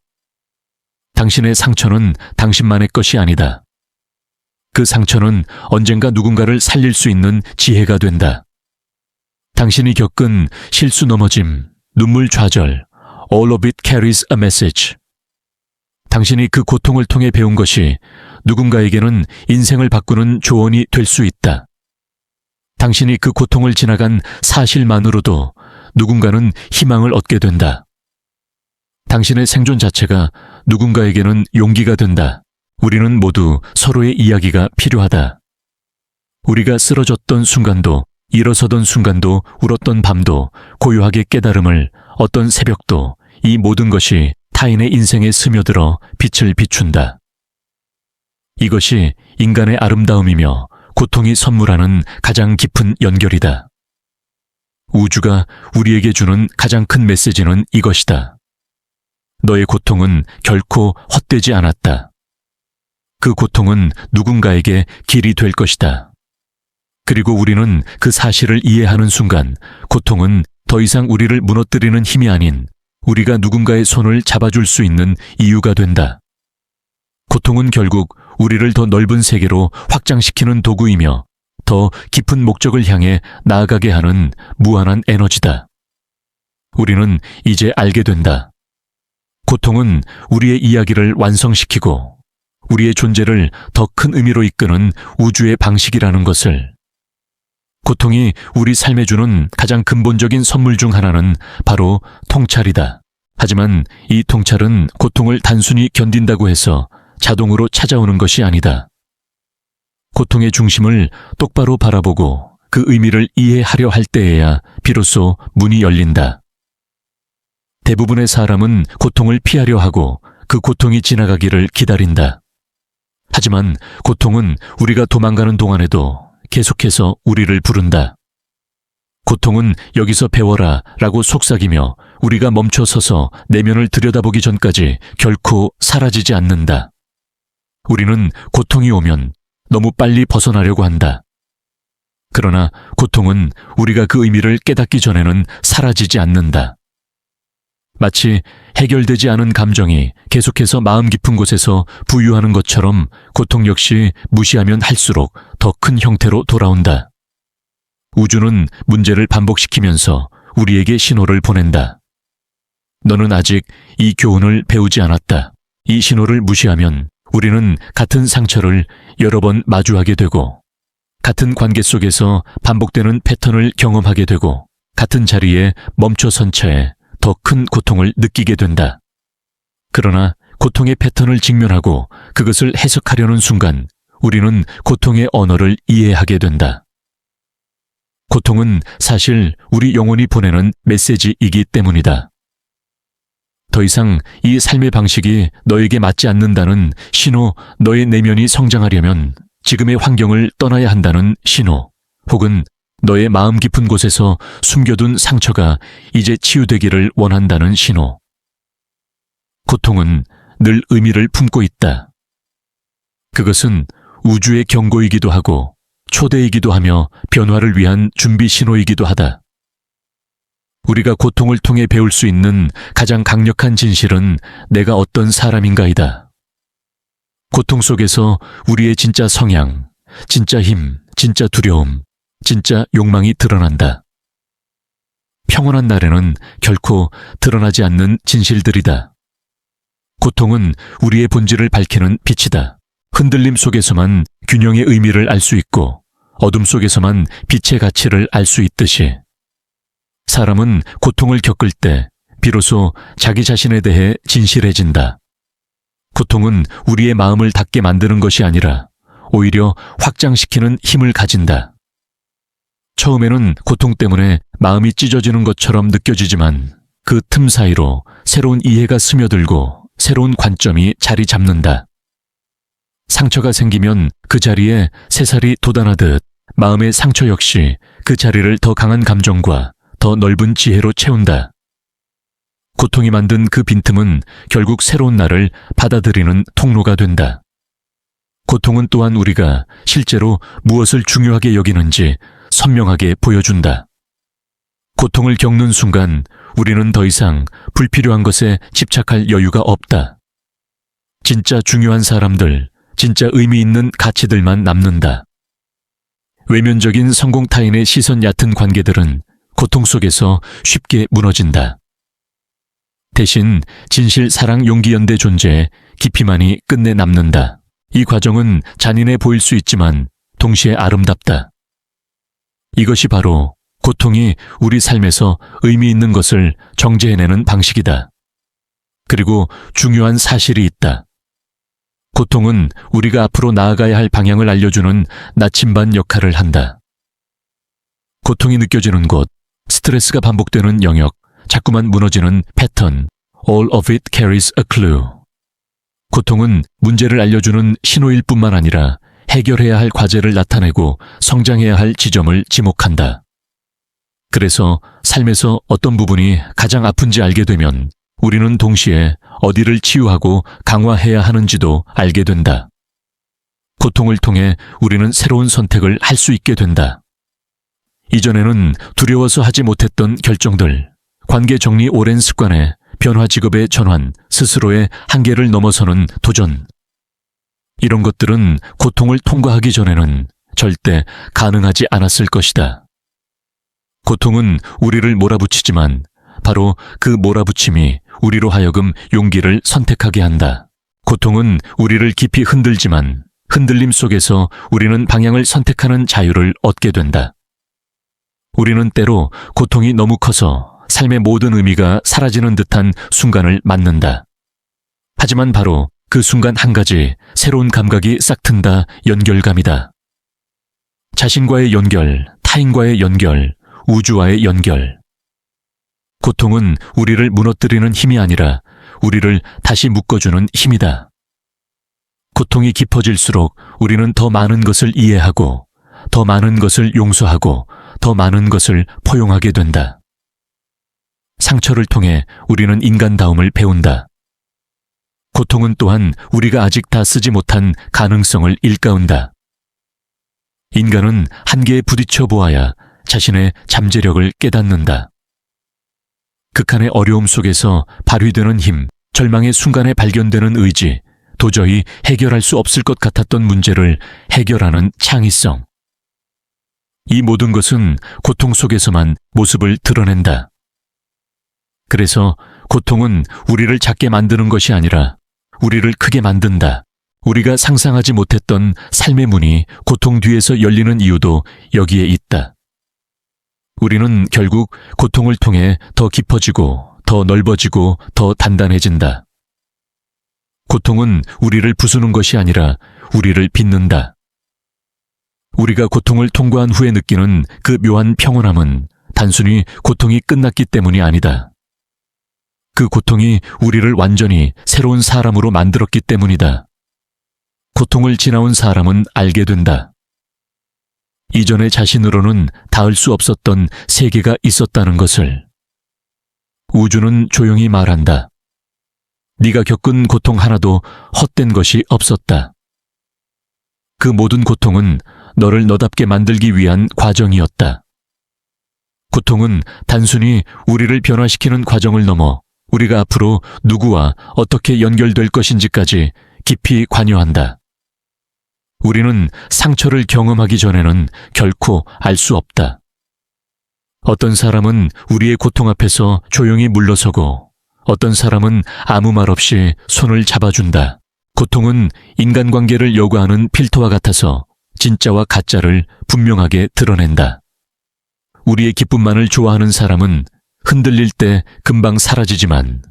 당신의 상처는 당신만의 것이 아니다. 그 상처는 언젠가 누군가를 살릴 수 있는 지혜가 된다. 당신이 겪은 실수 넘어짐, 눈물 좌절, all of it carries a message. 당신이 그 고통을 통해 배운 것이 누군가에게는 인생을 바꾸는 조언이 될 수 있다. 당신이 그 고통을 지나간 사실만으로도 누군가는 희망을 얻게 된다. 당신의 생존 자체가 누군가에게는 용기가 된다. 우리는 모두 서로의 이야기가 필요하다. 우리가 쓰러졌던 순간도, 일어서던 순간도, 울었던 밤도, 고요하게 깨달음을, 어떤 새벽도, 이 모든 것이 타인의 인생에 스며들어 빛을 비춘다. 이것이 인간의 아름다움이며 고통이 선물하는 가장 깊은 연결이다. 우주가 우리에게 주는 가장 큰 메시지는 이것이다. 너의 고통은 결코 헛되지 않았다. 그 고통은 누군가에게 길이 될 것이다. 그리고 우리는 그 사실을 이해하는 순간 고통은 더 이상 우리를 무너뜨리는 힘이 아닌 우리가 누군가의 손을 잡아줄 수 있는 이유가 된다. 고통은 결국 우리를 더 넓은 세계로 확장시키는 도구이며 더 깊은 목적을 향해 나아가게 하는 무한한 에너지다. 우리는 이제 알게 된다. 고통은 우리의 이야기를 완성시키고 우리의 존재를 더 큰 의미로 이끄는 우주의 방식이라는 것을. 고통이 우리 삶에 주는 가장 근본적인 선물 중 하나는 바로 통찰이다. 하지만 이 통찰은 고통을 단순히 견딘다고 해서 자동으로 찾아오는 것이 아니다. 고통의 중심을 똑바로 바라보고 그 의미를 이해하려 할 때에야 비로소 문이 열린다. 대부분의 사람은 고통을 피하려 하고 그 고통이 지나가기를 기다린다. 하지만 고통은 우리가 도망가는 동안에도 계속해서 우리를 부른다. 고통은 여기서 배워라 라고 속삭이며 우리가 멈춰서서 내면을 들여다보기 전까지 결코 사라지지 않는다. 우리는 고통이 오면 너무 빨리 벗어나려고 한다. 그러나 고통은 우리가 그 의미를 깨닫기 전에는 사라지지 않는다. 마치 해결되지 않은 감정이 계속해서 마음 깊은 곳에서 부유하는 것처럼 고통 역시 무시하면 할수록 더 큰 형태로 돌아온다. 우주는 문제를 반복시키면서 우리에게 신호를 보낸다. 너는 아직 이 교훈을 배우지 않았다. 이 신호를 무시하면 우리는 같은 상처를 여러 번 마주하게 되고, 같은 관계 속에서 반복되는 패턴을 경험하게 되고, 같은 자리에 멈춰선 채 더 큰 고통을 느끼게 된다. 그러나 고통의 패턴을 직면하고 그것을 해석하려는 순간 우리는 고통의 언어를 이해하게 된다. 고통은 사실 우리 영혼이 보내는 메시지이기 때문이다. 더 이상 이 삶의 방식이 너에게 맞지 않는다는 신호, 너의 내면이 성장하려면 지금의 환경을 떠나야 한다는 신호, 혹은 너의 마음 깊은 곳에서 숨겨둔 상처가 이제 치유되기를 원한다는 신호. 고통은 늘 의미를 품고 있다. 그것은 우주의 경고이기도 하고 초대이기도 하며 변화를 위한 준비 신호이기도 하다. 우리가 고통을 통해 배울 수 있는 가장 강력한 진실은 내가 어떤 사람인가이다. 고통 속에서 우리의 진짜 성향, 진짜 힘, 진짜 두려움, 진짜 욕망이 드러난다. 평온한 날에는 결코 드러나지 않는 진실들이다. 고통은 우리의 본질을 밝히는 빛이다. 흔들림 속에서만 균형의 의미를 알 수 있고 어둠 속에서만 빛의 가치를 알 수 있듯이 사람은 고통을 겪을 때 비로소 자기 자신에 대해 진실해진다. 고통은 우리의 마음을 닫게 만드는 것이 아니라 오히려 확장시키는 힘을 가진다. 처음에는 고통 때문에 마음이 찢어지는 것처럼 느껴지지만 그 틈 사이로 새로운 이해가 스며들고 새로운 관점이 자리 잡는다. 상처가 생기면 그 자리에 새살이 돋아나듯 마음의 상처 역시 그 자리를 더 강한 감정과 더 넓은 지혜로 채운다. 고통이 만든 그 빈틈은 결국 새로운 나를 받아들이는 통로가 된다. 고통은 또한 우리가 실제로 무엇을 중요하게 여기는지 선명하게 보여준다. 고통을 겪는 순간 우리는 더 이상 불필요한 것에 집착할 여유가 없다. 진짜 중요한 사람들, 진짜 의미 있는 가치들만 남는다. 외면적인 성공 타인의 시선 얕은 관계들은 고통 속에서 쉽게 무너진다. 대신 진실, 사랑, 용기, 연대 존재에 깊이만이 끝내 남는다. 이 과정은 잔인해 보일 수 있지만 동시에 아름답다. 이것이 바로 고통이 우리 삶에서 의미 있는 것을 정제해내는 방식이다. 그리고 중요한 사실이 있다. 고통은 우리가 앞으로 나아가야 할 방향을 알려주는 나침반 역할을 한다. 고통이 느껴지는 곳, 스트레스가 반복되는 영역, 자꾸만 무너지는 패턴, all of it carries a clue. 고통은 문제를 알려주는 신호일 뿐만 아니라 해결해야 할 과제를 나타내고 성장해야 할 지점을 지목한다. 그래서 삶에서 어떤 부분이 가장 아픈지 알게 되면 우리는 동시에 어디를 치유하고 강화해야 하는지도 알게 된다. 고통을 통해 우리는 새로운 선택을 할 수 있게 된다. 이전에는 두려워서 하지 못했던 결정들, 관계 정리 오랜 습관에 변화 직업의 전환, 스스로의 한계를 넘어서는 도전. 이런 것들은 고통을 통과하기 전에는 절대 가능하지 않았을 것이다. 고통은 우리를 몰아붙이지만 바로 그 몰아붙임이 우리로 하여금 용기를 선택하게 한다. 고통은 우리를 깊이 흔들지만 흔들림 속에서 우리는 방향을 선택하는 자유를 얻게 된다. 우리는 때로 고통이 너무 커서 삶의 모든 의미가 사라지는 듯한 순간을 맞는다. 하지만 바로 그 순간 한 가지 새로운 감각이 싹튼다. 연결감이다. 자신과의 연결, 타인과의 연결, 우주와의 연결. 고통은 우리를 무너뜨리는 힘이 아니라 우리를 다시 묶어주는 힘이다. 고통이 깊어질수록 우리는 더 많은 것을 이해하고 더 많은 것을 용서하고 더 많은 것을 포용하게 된다. 상처를 통해 우리는 인간다움을 배운다. 고통은 또한 우리가 아직 다 쓰지 못한 가능성을 일깨운다. 인간은 한계에 부딪혀 보아야 자신의 잠재력을 깨닫는다. 극한의 어려움 속에서 발휘되는 힘, 절망의 순간에 발견되는 의지, 도저히 해결할 수 없을 것 같았던 문제를 해결하는 창의성. 이 모든 것은 고통 속에서만 모습을 드러낸다. 그래서 고통은 우리를 작게 만드는 것이 아니라 우리를 크게 만든다. 우리가 상상하지 못했던 삶의 문이 고통 뒤에서 열리는 이유도 여기에 있다. 우리는 결국 고통을 통해 더 깊어지고 더 넓어지고 더 단단해진다. 고통은 우리를 부수는 것이 아니라 우리를 빚는다. 우리가 고통을 통과한 후에 느끼는 그 묘한 평온함은 단순히 고통이 끝났기 때문이 아니다. 그 고통이 우리를 완전히 새로운 사람으로 만들었기 때문이다. 고통을 지나온 사람은 알게 된다. 이전의 자신으로는 닿을 수 없었던 세계가 있었다는 것을. 우주는 조용히 말한다. 네가 겪은 고통 하나도 헛된 것이 없었다. 그 모든 고통은 너를 너답게 만들기 위한 과정이었다. 고통은 단순히 우리를 변화시키는 과정을 넘어 우리가 앞으로 누구와 어떻게 연결될 것인지까지 깊이 관여한다. 우리는 상처를 경험하기 전에는 결코 알 수 없다. 어떤 사람은 우리의 고통 앞에서 조용히 물러서고 어떤 사람은 아무 말 없이 손을 잡아준다. 고통은 인간관계를 요구하는 필터와 같아서 진짜와 가짜를 분명하게 드러낸다. 우리의 기쁨만을 좋아하는 사람은 흔들릴 때 금방 사라지지만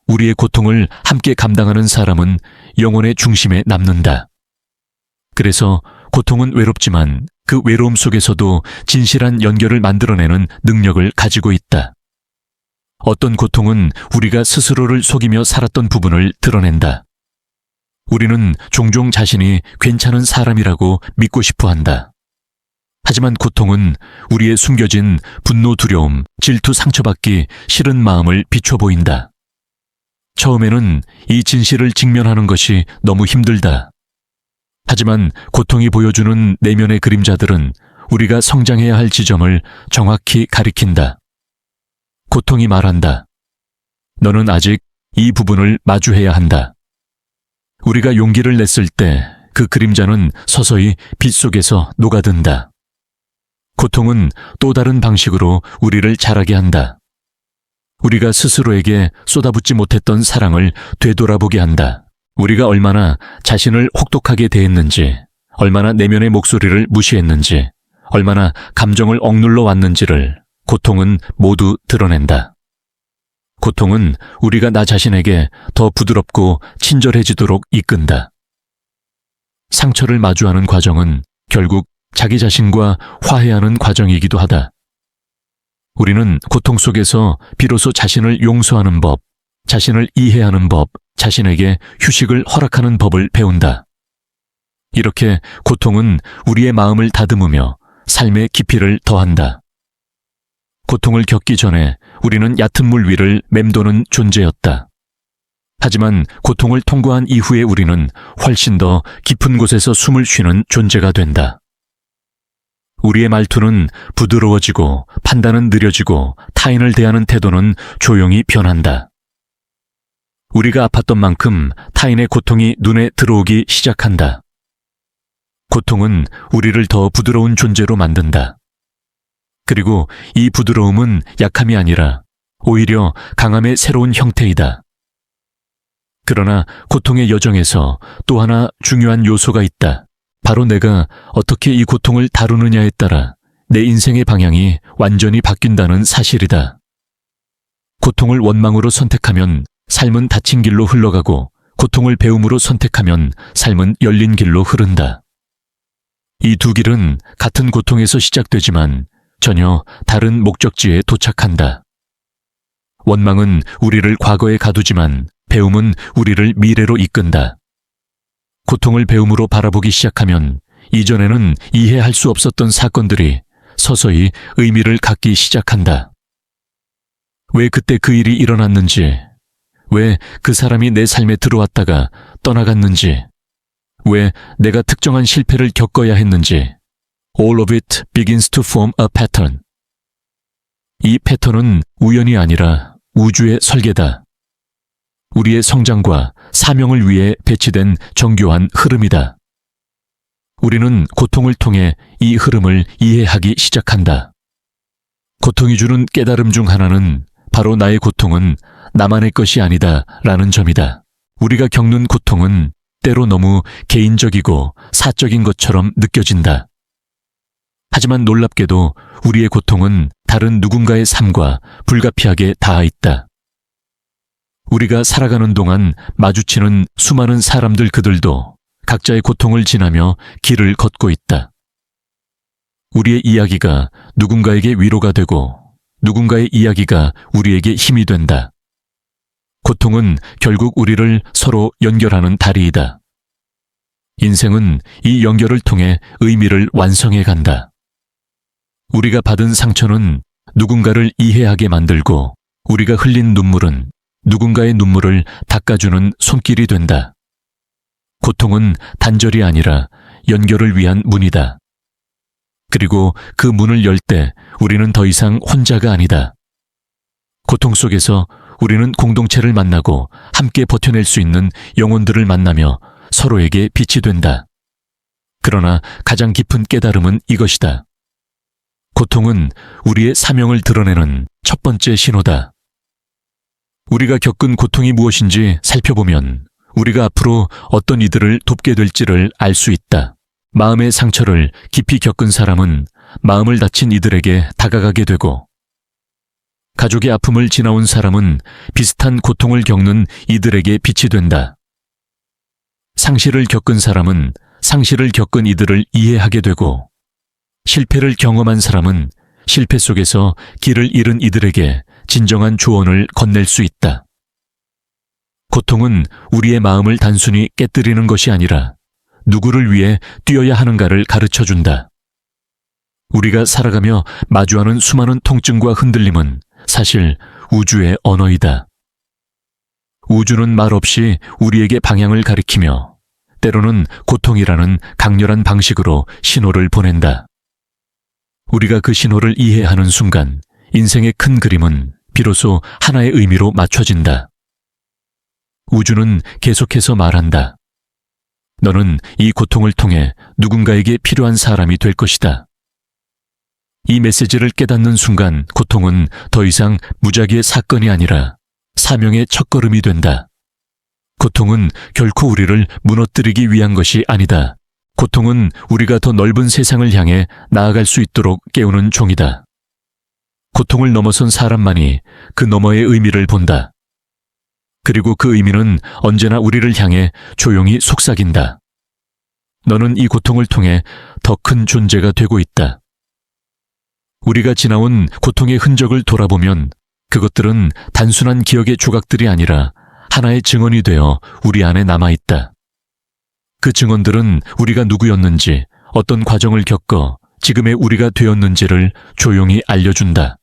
우리의 고통을 함께 감당하는 사람은 영혼의 중심에 남는다. 그래서 고통은 외롭지만 그 외로움 속에서도 진실한 연결을 만들어내는 능력을 가지고 있다. 어떤 고통은 우리가 스스로를 속이며 살았던 부분을 드러낸다. 우리는 종종 자신이 괜찮은 사람이라고 믿고 싶어 한다. 하지만 고통은 우리의 숨겨진 분노, 두려움, 질투, 상처받기 싫은 마음을 비춰 보인다. 처음에는 이 진실을 직면하는 것이 너무 힘들다. 하지만 고통이 보여주는 내면의 그림자들은 우리가 성장해야 할 지점을 정확히 가리킨다. 고통이 말한다. 너는 아직 이 부분을 마주해야 한다. 우리가 용기를 냈을 때 그 그림자는 서서히 빛 속에서 녹아든다. 고통은 또 다른 방식으로 우리를 자라게 한다. 우리가 스스로에게 쏟아붓지 못했던 사랑을 되돌아보게 한다. 우리가 얼마나 자신을 혹독하게 대했는지, 얼마나 내면의 목소리를 무시했는지, 얼마나 감정을 억눌러 왔는지를 고통은 모두 드러낸다. 고통은 우리가 나 자신에게 더 부드럽고 친절해지도록 이끈다. 상처를 마주하는 과정은 결국 자기 자신과 화해하는 과정이기도 하다. 우리는 고통 속에서 비로소 자신을 용서하는 법, 자신을 이해하는 법, 자신에게 휴식을 허락하는 법을 배운다. 이렇게 고통은 우리의 마음을 다듬으며 삶의 깊이를 더한다. 고통을 겪기 전에 우리는 얕은 물 위를 맴도는 존재였다. 하지만 고통을 통과한 이후에 우리는 훨씬 더 깊은 곳에서 숨을 쉬는 존재가 된다. 우리의 말투는 부드러워지고 판단은 느려지고 타인을 대하는 태도는 조용히 변한다. 우리가 아팠던 만큼 타인의 고통이 눈에 들어오기 시작한다. 고통은 우리를 더 부드러운 존재로 만든다. 그리고 이 부드러움은 약함이 아니라 오히려 강함의 새로운 형태이다. 그러나 고통의 여정에서 또 하나 중요한 요소가 있다. 바로 내가 어떻게 이 고통을 다루느냐에 따라 내 인생의 방향이 완전히 바뀐다는 사실이다. 고통을 원망으로 선택하면 삶은 닫힌 길로 흘러가고 고통을 배움으로 선택하면 삶은 열린 길로 흐른다. 이 두 길은 같은 고통에서 시작되지만 전혀 다른 목적지에 도착한다. 원망은 우리를 과거에 가두지만 배움은 우리를 미래로 이끈다. 고통을 배움으로 바라보기 시작하면 이전에는 이해할 수 없었던 사건들이 서서히 의미를 갖기 시작한다. 왜 그때 그 일이 일어났는지, 왜 그 사람이 내 삶에 들어왔다가 떠나갔는지, 왜 내가 특정한 실패를 겪어야 했는지, all of it begins to form a pattern. 이 패턴은 우연이 아니라 우주의 설계다. 우리의 성장과 사명을 위해 배치된 정교한 흐름이다. 우리는 고통을 통해 이 흐름을 이해하기 시작한다. 고통이 주는 깨달음 중 하나는 바로 나의 고통은 나만의 것이 아니다 라는 점이다. 우리가 겪는 고통은 때로 너무 개인적이고 사적인 것처럼 느껴진다. 하지만 놀랍게도 우리의 고통은 다른 누군가의 삶과 불가피하게 닿아 있다. 우리가 살아가는 동안 마주치는 수많은 사람들 그들도 각자의 고통을 지나며 길을 걷고 있다. 우리의 이야기가 누군가에게 위로가 되고 누군가의 이야기가 우리에게 힘이 된다. 고통은 결국 우리를 서로 연결하는 다리이다. 인생은 이 연결을 통해 의미를 완성해 간다. 우리가 받은 상처는 누군가를 이해하게 만들고 우리가 흘린 눈물은 누군가의 눈물을 닦아주는 손길이 된다. 고통은 단절이 아니라 연결을 위한 문이다. 그리고 그 문을 열 때 우리는 더 이상 혼자가 아니다. 고통 속에서 우리는 공동체를 만나고 함께 버텨낼 수 있는 영혼들을 만나며 서로에게 빛이 된다. 그러나 가장 깊은 깨달음은 이것이다. 고통은 우리의 사명을 드러내는 첫 번째 신호다. 우리가 겪은 고통이 무엇인지 살펴보면 우리가 앞으로 어떤 이들을 돕게 될지를 알 수 있다. 마음의 상처를 깊이 겪은 사람은 마음을 다친 이들에게 다가가게 되고, 가족의 아픔을 지나온 사람은 비슷한 고통을 겪는 이들에게 빛이 된다. 상실을 겪은 사람은 상실을 겪은 이들을 이해하게 되고, 실패를 경험한 사람은 실패 속에서 길을 잃은 이들에게 진정한 조언을 건넬 수 있다. 고통은 우리의 마음을 단순히 깨뜨리는 것이 아니라 누구를 위해 뛰어야 하는가를 가르쳐준다. 우리가 살아가며 마주하는 수많은 통증과 흔들림은 사실 우주의 언어이다. 우주는 말없이 우리에게 방향을 가리키며 때로는 고통이라는 강렬한 방식으로 신호를 보낸다. 우리가 그 신호를 이해하는 순간 인생의 큰 그림은 비로소 하나의 의미로 맞춰진다. 우주는 계속해서 말한다. 너는 이 고통을 통해 누군가에게 필요한 사람이 될 것이다. 이 메시지를 깨닫는 순간 고통은 더 이상 무작위의 사건이 아니라 사명의 첫걸음이 된다. 고통은 결코 우리를 무너뜨리기 위한 것이 아니다. 고통은 우리가 더 넓은 세상을 향해 나아갈 수 있도록 깨우는 종이다. 고통을 넘어선 사람만이 그 너머의 의미를 본다. 그리고 그 의미는 언제나 우리를 향해 조용히 속삭인다. 너는 이 고통을 통해 더 큰 존재가 되고 있다. 우리가 지나온 고통의 흔적을 돌아보면 그것들은 단순한 기억의 조각들이 아니라 하나의 증언이 되어 우리 안에 남아있다. 그 증언들은 우리가 누구였는지, 어떤 과정을 겪어 지금의 우리가 되었는지를 조용히 알려준다.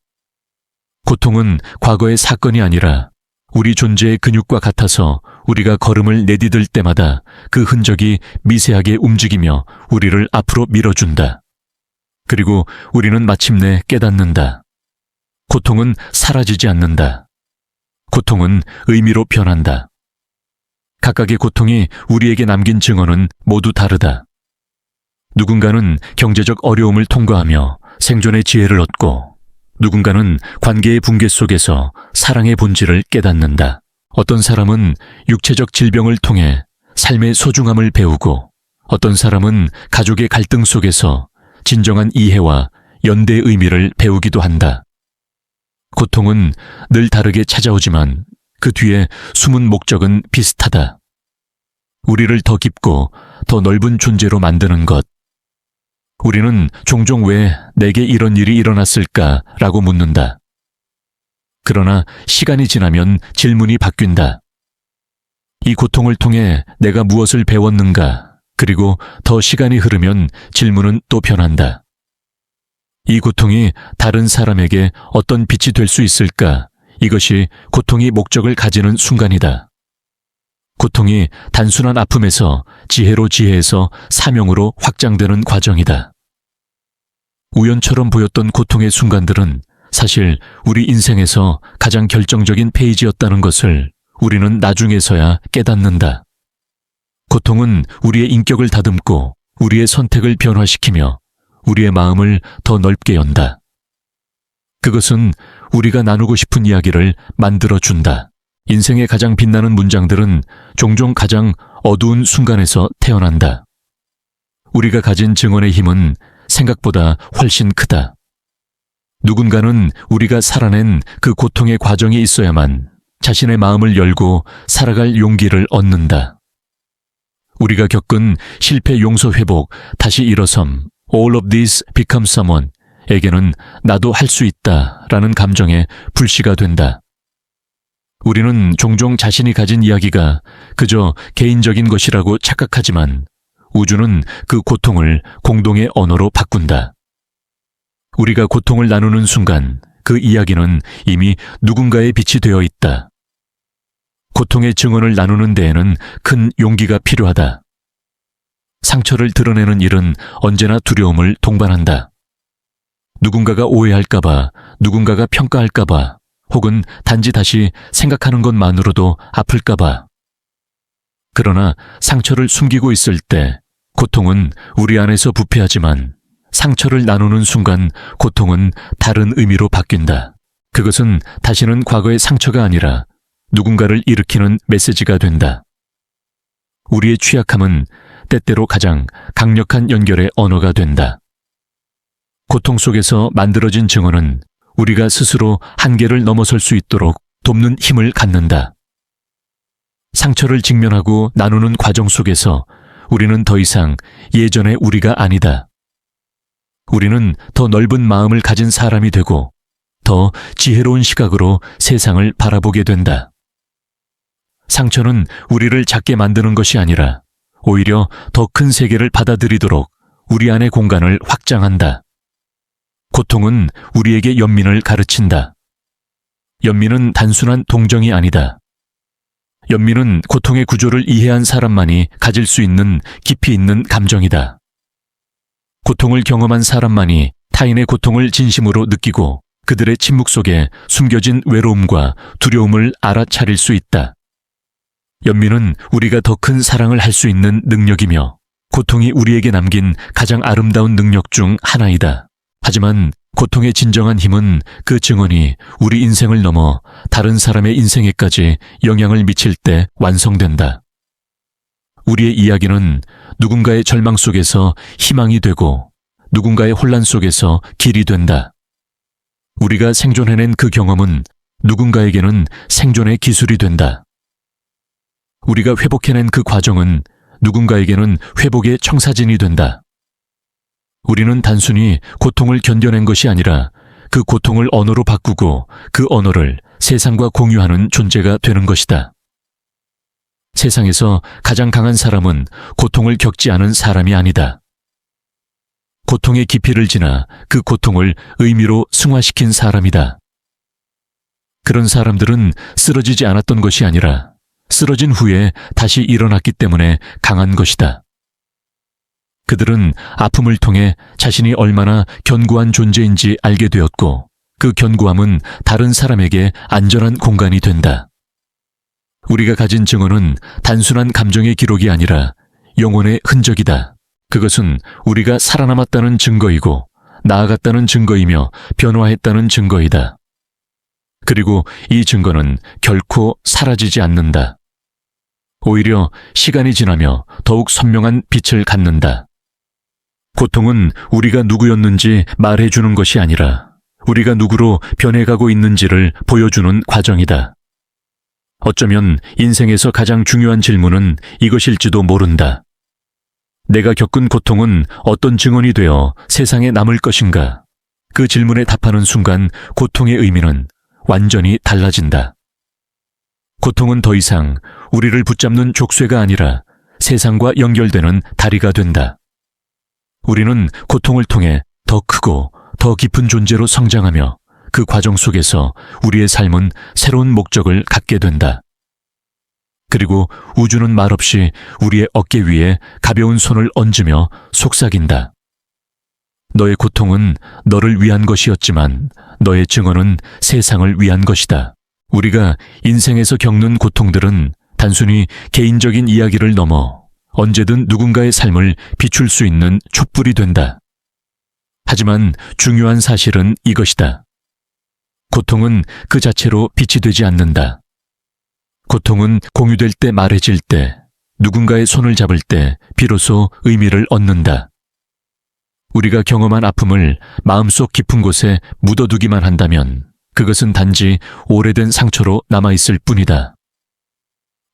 고통은 과거의 사건이 아니라 우리 존재의 근육과 같아서 우리가 걸음을 내디딜 때마다 그 흔적이 미세하게 움직이며 우리를 앞으로 밀어준다. 그리고 우리는 마침내 깨닫는다. 고통은 사라지지 않는다. 고통은 의미로 변한다. 각각의 고통이 우리에게 남긴 증언은 모두 다르다. 누군가는 경제적 어려움을 통과하며 생존의 지혜를 얻고, 누군가는 관계의 붕괴 속에서 사랑의 본질을 깨닫는다. 어떤 사람은 육체적 질병을 통해 삶의 소중함을 배우고, 어떤 사람은 가족의 갈등 속에서 진정한 이해와 연대의 의미를 배우기도 한다. 고통은 늘 다르게 찾아오지만 그 뒤에 숨은 목적은 비슷하다. 우리를 더 깊고 더 넓은 존재로 만드는 것. 우리는 종종 왜 내게 이런 일이 일어났을까라고 묻는다. 그러나 시간이 지나면 질문이 바뀐다. 이 고통을 통해 내가 무엇을 배웠는가? 그리고 더 시간이 흐르면 질문은 또 변한다. 이 고통이 다른 사람에게 어떤 빛이 될 수 있을까? 이것이 고통이 목적을 가지는 순간이다. 고통이 단순한 아픔에서 지혜로 지혜에서 사명으로 확장되는 과정이다. 우연처럼 보였던 고통의 순간들은 사실 우리 인생에서 가장 결정적인 페이지였다는 것을 우리는 나중에서야 깨닫는다. 고통은 우리의 인격을 다듬고 우리의 선택을 변화시키며 우리의 마음을 더 넓게 연다. 그것은 우리가 나누고 싶은 이야기를 만들어준다. 인생의 가장 빛나는 문장들은 종종 가장 어두운 순간에서 태어난다. 우리가 가진 증언의 힘은 생각보다 훨씬 크다. 누군가는 우리가 살아낸 그 고통의 과정이 있어야만 자신의 마음을 열고 살아갈 용기를 얻는다. 우리가 겪은 실패, 용서, 회복, 다시 일어섬, all of this become someone 에게는 나도 할 수 있다 라는 감정에 불씨가 된다. 우리는 종종 자신이 가진 이야기가 그저 개인적인 것이라고 착각하지만 우주는 그 고통을 공동의 언어로 바꾼다. 우리가 고통을 나누는 순간 그 이야기는 이미 누군가의 빛이 되어 있다. 고통의 증언을 나누는 데에는 큰 용기가 필요하다. 상처를 드러내는 일은 언제나 두려움을 동반한다. 누군가가 오해할까봐, 누군가가 평가할까봐, 혹은 단지 다시 생각하는 것만으로도 아플까봐. 그러나 상처를 숨기고 있을 때 고통은 우리 안에서 부패하지만 상처를 나누는 순간 고통은 다른 의미로 바뀐다. 그것은 다시는 과거의 상처가 아니라 누군가를 일으키는 메시지가 된다. 우리의 취약함은 때때로 가장 강력한 연결의 언어가 된다. 고통 속에서 만들어진 증언은 우리가 스스로 한계를 넘어설 수 있도록 돕는 힘을 갖는다. 상처를 직면하고 나누는 과정 속에서 우리는 더 이상 예전의 우리가 아니다. 우리는 더 넓은 마음을 가진 사람이 되고 더 지혜로운 시각으로 세상을 바라보게 된다. 상처는 우리를 작게 만드는 것이 아니라 오히려 더 큰 세계를 받아들이도록 우리 안의 공간을 확장한다. 고통은 우리에게 연민을 가르친다. 연민은 단순한 동정이 아니다. 연민은 고통의 구조를 이해한 사람만이 가질 수 있는 깊이 있는 감정이다. 고통을 경험한 사람만이 타인의 고통을 진심으로 느끼고 그들의 침묵 속에 숨겨진 외로움과 두려움을 알아차릴 수 있다. 연민은 우리가 더 큰 사랑을 할 수 있는 능력이며 고통이 우리에게 남긴 가장 아름다운 능력 중 하나이다. 하지만 고통의 진정한 힘은 그 증언이 우리 인생을 넘어 다른 사람의 인생에까지 영향을 미칠 때 완성된다. 우리의 이야기는 누군가의 절망 속에서 희망이 되고 누군가의 혼란 속에서 길이 된다. 우리가 생존해낸 그 경험은 누군가에게는 생존의 기술이 된다. 우리가 회복해낸 그 과정은 누군가에게는 회복의 청사진이 된다. 우리는 단순히 고통을 견뎌낸 것이 아니라 그 고통을 언어로 바꾸고 그 언어를 세상과 공유하는 존재가 되는 것이다. 세상에서 가장 강한 사람은 고통을 겪지 않은 사람이 아니다. 고통의 깊이를 지나 그 고통을 의미로 승화시킨 사람이다. 그런 사람들은 쓰러지지 않았던 것이 아니라 쓰러진 후에 다시 일어났기 때문에 강한 것이다. 그들은 아픔을 통해 자신이 얼마나 견고한 존재인지 알게 되었고 그 견고함은 다른 사람에게 안전한 공간이 된다. 우리가 가진 증언은 단순한 감정의 기록이 아니라 영혼의 흔적이다. 그것은 우리가 살아남았다는 증거이고 나아갔다는 증거이며 변화했다는 증거이다. 그리고 이 증거는 결코 사라지지 않는다. 오히려 시간이 지나며 더욱 선명한 빛을 갖는다. 고통은 우리가 누구였는지 말해주는 것이 아니라 우리가 누구로 변해가고 있는지를 보여주는 과정이다. 어쩌면 인생에서 가장 중요한 질문은 이것일지도 모른다. 내가 겪은 고통은 어떤 증언이 되어 세상에 남을 것인가? 그 질문에 답하는 순간 고통의 의미는 완전히 달라진다. 고통은 더 이상 우리를 붙잡는 족쇄가 아니라 세상과 연결되는 다리가 된다. 우리는 고통을 통해 더 크고 더 깊은 존재로 성장하며 그 과정 속에서 우리의 삶은 새로운 목적을 갖게 된다. 그리고 우주는 말없이 우리의 어깨 위에 가벼운 손을 얹으며 속삭인다. 너의 고통은 너를 위한 것이었지만 너의 증언은 세상을 위한 것이다. 우리가 인생에서 겪는 고통들은 단순히 개인적인 이야기를 넘어 언제든 누군가의 삶을 비출 수 있는 촛불이 된다. 하지만 중요한 사실은 이것이다. 고통은 그 자체로 빛이 되지 않는다. 고통은 공유될 때 말해질 때, 누군가의 손을 잡을 때 비로소 의미를 얻는다. 우리가 경험한 아픔을 마음속 깊은 곳에 묻어두기만 한다면 그것은 단지 오래된 상처로 남아있을 뿐이다.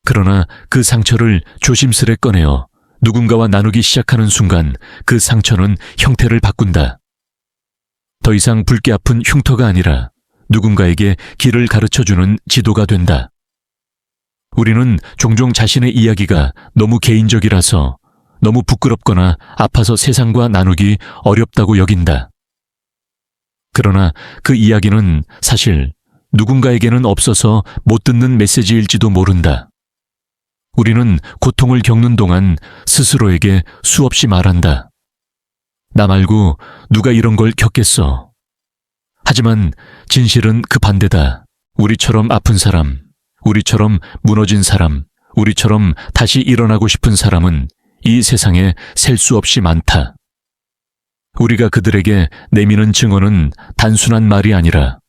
그러나 그 상처를 조심스레 꺼내어 누군가와 나누기 시작하는 순간 그 상처는 형태를 바꾼다. 더 이상 붉게 아픈 흉터가 아니라 누군가에게 길을 가르쳐주는 지도가 된다. 우리는 종종 자신의 이야기가 너무 개인적이라서 너무 부끄럽거나 아파서 세상과 나누기 어렵다고 여긴다. 그러나 그 이야기는 사실 누군가에게는 없어서 못 듣는 메시지일지도 모른다. 우리는 고통을 겪는 동안 스스로에게 수없이 말한다. 나 말고 누가 이런 걸 겪겠어. 하지만 진실은 그 반대다. 우리처럼 아픈 사람, 우리처럼 무너진 사람, 우리처럼 다시 일어나고 싶은 사람은 이 세상에 셀 수 없이 많다. 우리가 그들에게 내미는 증언은 단순한 말이 아니라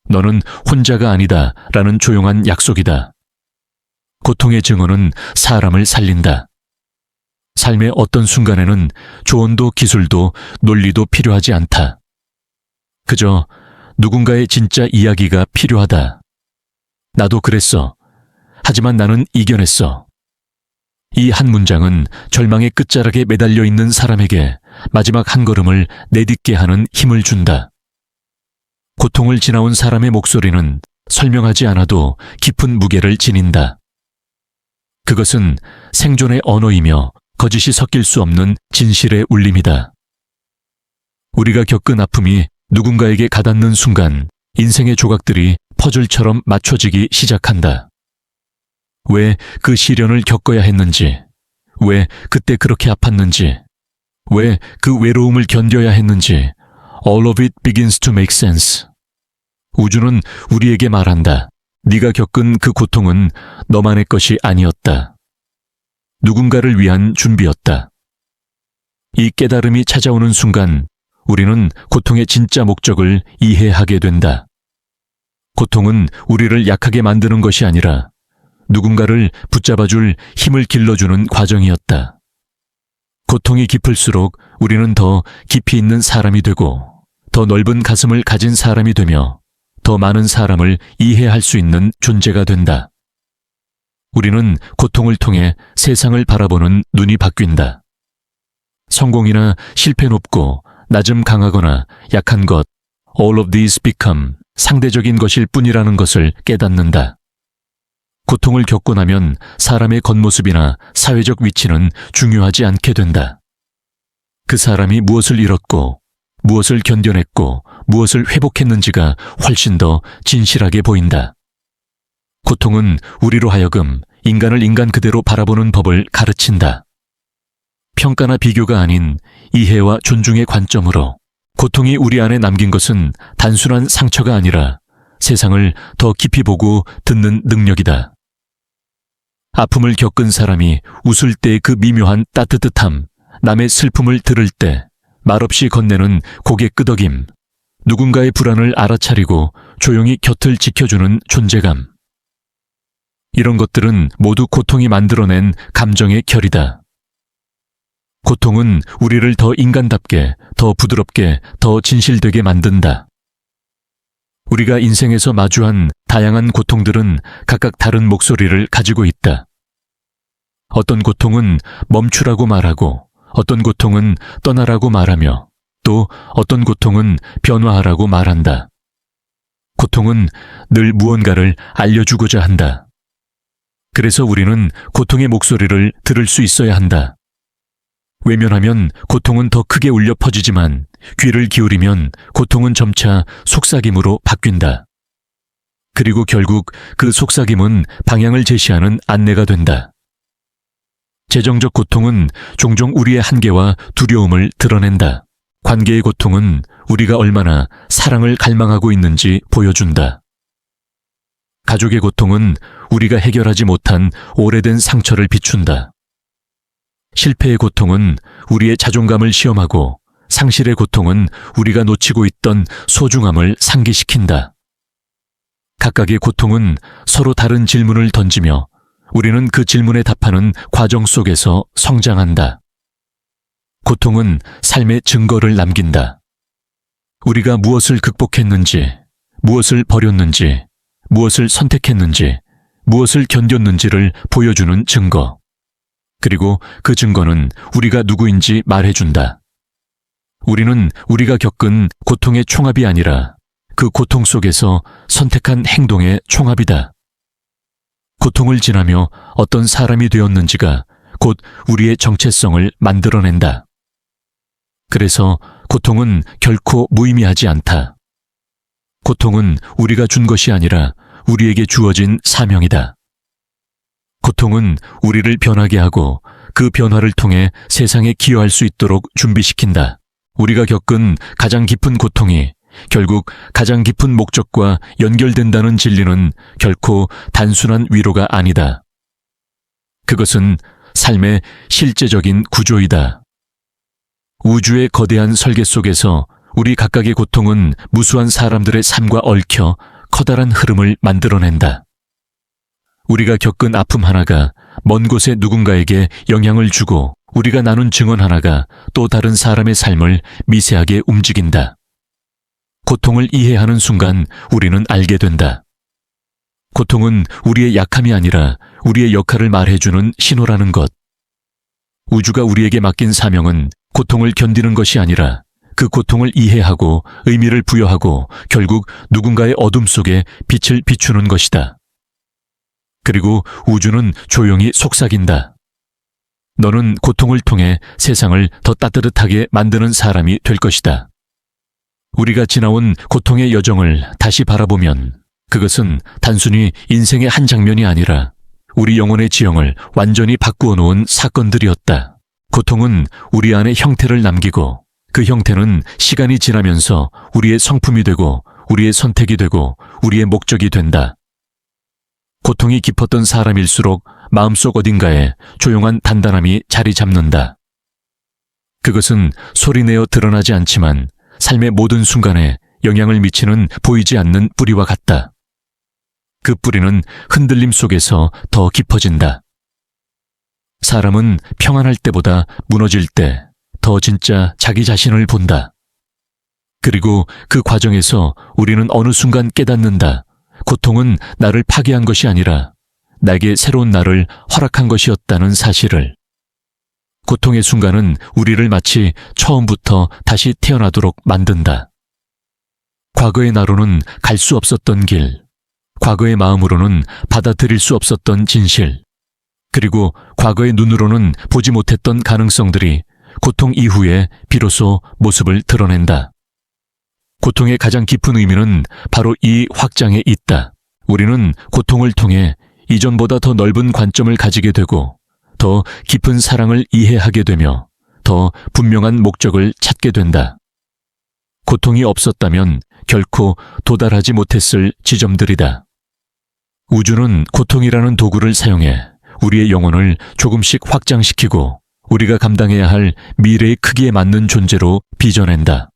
너는 혼자가 아니다 라는 조용한 약속이다. 고통의 증언은 사람을 살린다. 삶의 어떤 순간에는 조언도 기술도 논리도 필요하지 않다. 그저 누군가의 진짜 이야기가 필요하다. 나도 그랬어. 하지만 나는 이겨냈어. 이 한 문장은 절망의 끝자락에 매달려 있는 사람에게 마지막 한 걸음을 내딛게 하는 힘을 준다. 고통을 지나온 사람의 목소리는 설명하지 않아도 깊은 무게를 지닌다. 그것은 생존의 언어이며 거짓이 섞일 수 없는 진실의 울림이다. 우리가 겪은 아픔이 누군가에게 가닿는 순간 인생의 조각들이 퍼즐처럼 맞춰지기 시작한다. 왜 그 시련을 겪어야 했는지, 왜 그때 그렇게 아팠는지, 왜 그 외로움을 견뎌야 했는지, all of it begins to make sense. 우주는 우리에게 말한다. 네가 겪은 그 고통은 너만의 것이 아니었다. 누군가를 위한 준비였다. 이 깨달음이 찾아오는 순간 우리는 고통의 진짜 목적을 이해하게 된다. 고통은 우리를 약하게 만드는 것이 아니라 누군가를 붙잡아줄 힘을 길러주는 과정이었다. 고통이 깊을수록 우리는 더 깊이 있는 사람이 되고 더 넓은 가슴을 가진 사람이 되며 더 많은 사람을 이해할 수 있는 존재가 된다. 우리는 고통을 통해 세상을 바라보는 눈이 바뀐다. 성공이나 실패 높고 낮음 강하거나 약한 것, all of these become 상대적인 것일 뿐이라는 것을 깨닫는다. 고통을 겪고 나면 사람의 겉모습이나 사회적 위치는 중요하지 않게 된다. 그 사람이 무엇을 잃었고, 무엇을 견뎌냈고, 무엇을 회복했는지가 훨씬 더 진실하게 보인다. 고통은 우리로 하여금 인간을 인간 그대로 바라보는 법을 가르친다. 평가나 비교가 아닌 이해와 존중의 관점으로 고통이 우리 안에 남긴 것은 단순한 상처가 아니라 세상을 더 깊이 보고 듣는 능력이다. 아픔을 겪은 사람이 웃을 때 그 미묘한 따뜻함, 남의 슬픔을 들을 때 말없이 건네는 고개 끄덕임, 누군가의 불안을 알아차리고 조용히 곁을 지켜주는 존재감. 이런 것들은 모두 고통이 만들어낸 감정의 결이다. 고통은 우리를 더 인간답게, 더 부드럽게, 더 진실되게 만든다. 우리가 인생에서 마주한 다양한 고통들은 각각 다른 목소리를 가지고 있다. 어떤 고통은 멈추라고 말하고, 어떤 고통은 떠나라고 말하며, 또 어떤 고통은 변화하라고 말한다. 고통은 늘 무언가를 알려주고자 한다. 그래서 우리는 고통의 목소리를 들을 수 있어야 한다. 외면하면 고통은 더 크게 울려 퍼지지만 귀를 기울이면 고통은 점차 속삭임으로 바뀐다. 그리고 결국 그 속삭임은 방향을 제시하는 안내가 된다. 재정적 고통은 종종 우리의 한계와 두려움을 드러낸다. 관계의 고통은 우리가 얼마나 사랑을 갈망하고 있는지 보여준다. 가족의 고통은 우리가 해결하지 못한 오래된 상처를 비춘다. 실패의 고통은 우리의 자존감을 시험하고 상실의 고통은 우리가 놓치고 있던 소중함을 상기시킨다. 각각의 고통은 서로 다른 질문을 던지며 우리는 그 질문에 답하는 과정 속에서 성장한다. 고통은 삶의 증거를 남긴다. 우리가 무엇을 극복했는지, 무엇을 버렸는지, 무엇을 선택했는지, 무엇을 견뎠는지를 보여주는 증거. 그리고 그 증거는 우리가 누구인지 말해준다. 우리는 우리가 겪은 고통의 총합이 아니라 그 고통 속에서 선택한 행동의 총합이다. 고통을 지나며 어떤 사람이 되었는지가 곧 우리의 정체성을 만들어낸다. 그래서 고통은 결코 무의미하지 않다. 고통은 우리가 준 것이 아니라 우리에게 주어진 사명이다. 고통은 우리를 변하게 하고 그 변화를 통해 세상에 기여할 수 있도록 준비시킨다. 우리가 겪은 가장 깊은 고통이 결국 가장 깊은 목적과 연결된다는 진리는 결코 단순한 위로가 아니다. 그것은 삶의 실제적인 구조이다. 우주의 거대한 설계 속에서 우리 각각의 고통은 무수한 사람들의 삶과 얽혀 커다란 흐름을 만들어낸다. 우리가 겪은 아픔 하나가 먼 곳의 누군가에게 영향을 주고 우리가 나눈 증언 하나가 또 다른 사람의 삶을 미세하게 움직인다. 고통을 이해하는 순간 우리는 알게 된다. 고통은 우리의 약함이 아니라 우리의 역할을 말해주는 신호라는 것. 우주가 우리에게 맡긴 사명은 고통을 견디는 것이 아니라 그 고통을 이해하고 의미를 부여하고 결국 누군가의 어둠 속에 빛을 비추는 것이다. 그리고 우주는 조용히 속삭인다. 너는 고통을 통해 세상을 더 따뜻하게 만드는 사람이 될 것이다. 우리가 지나온 고통의 여정을 다시 바라보면 그것은 단순히 인생의 한 장면이 아니라 우리 영혼의 지형을 완전히 바꾸어 놓은 사건들이었다. 고통은 우리 안에 형태를 남기고 그 형태는 시간이 지나면서 우리의 성품이 되고 우리의 선택이 되고 우리의 목적이 된다. 고통이 깊었던 사람일수록 마음속 어딘가에 조용한 단단함이 자리 잡는다. 그것은 소리내어 드러나지 않지만 삶의 모든 순간에 영향을 미치는 보이지 않는 뿌리와 같다. 그 뿌리는 흔들림 속에서 더 깊어진다. 사람은 평안할 때보다 무너질 때 더 진짜 자기 자신을 본다. 그리고 그 과정에서 우리는 어느 순간 깨닫는다. 고통은 나를 파괴한 것이 아니라 나에게 새로운 나를 허락한 것이었다는 사실을. 고통의 순간은 우리를 마치 처음부터 다시 태어나도록 만든다. 과거의 나로는 갈 수 없었던 길, 과거의 마음으로는 받아들일 수 없었던 진실, 그리고 과거의 눈으로는 보지 못했던 가능성들이 고통 이후에 비로소 모습을 드러낸다. 고통의 가장 깊은 의미는 바로 이 확장에 있다. 우리는 고통을 통해 이전보다 더 넓은 관점을 가지게 되고 더 깊은 사랑을 이해하게 되며 더 분명한 목적을 찾게 된다. 고통이 없었다면 결코 도달하지 못했을 지점들이다. 우주는 고통이라는 도구를 사용해 우리의 영혼을 조금씩 확장시키고 우리가 감당해야 할 미래의 크기에 맞는 존재로 빚어낸다.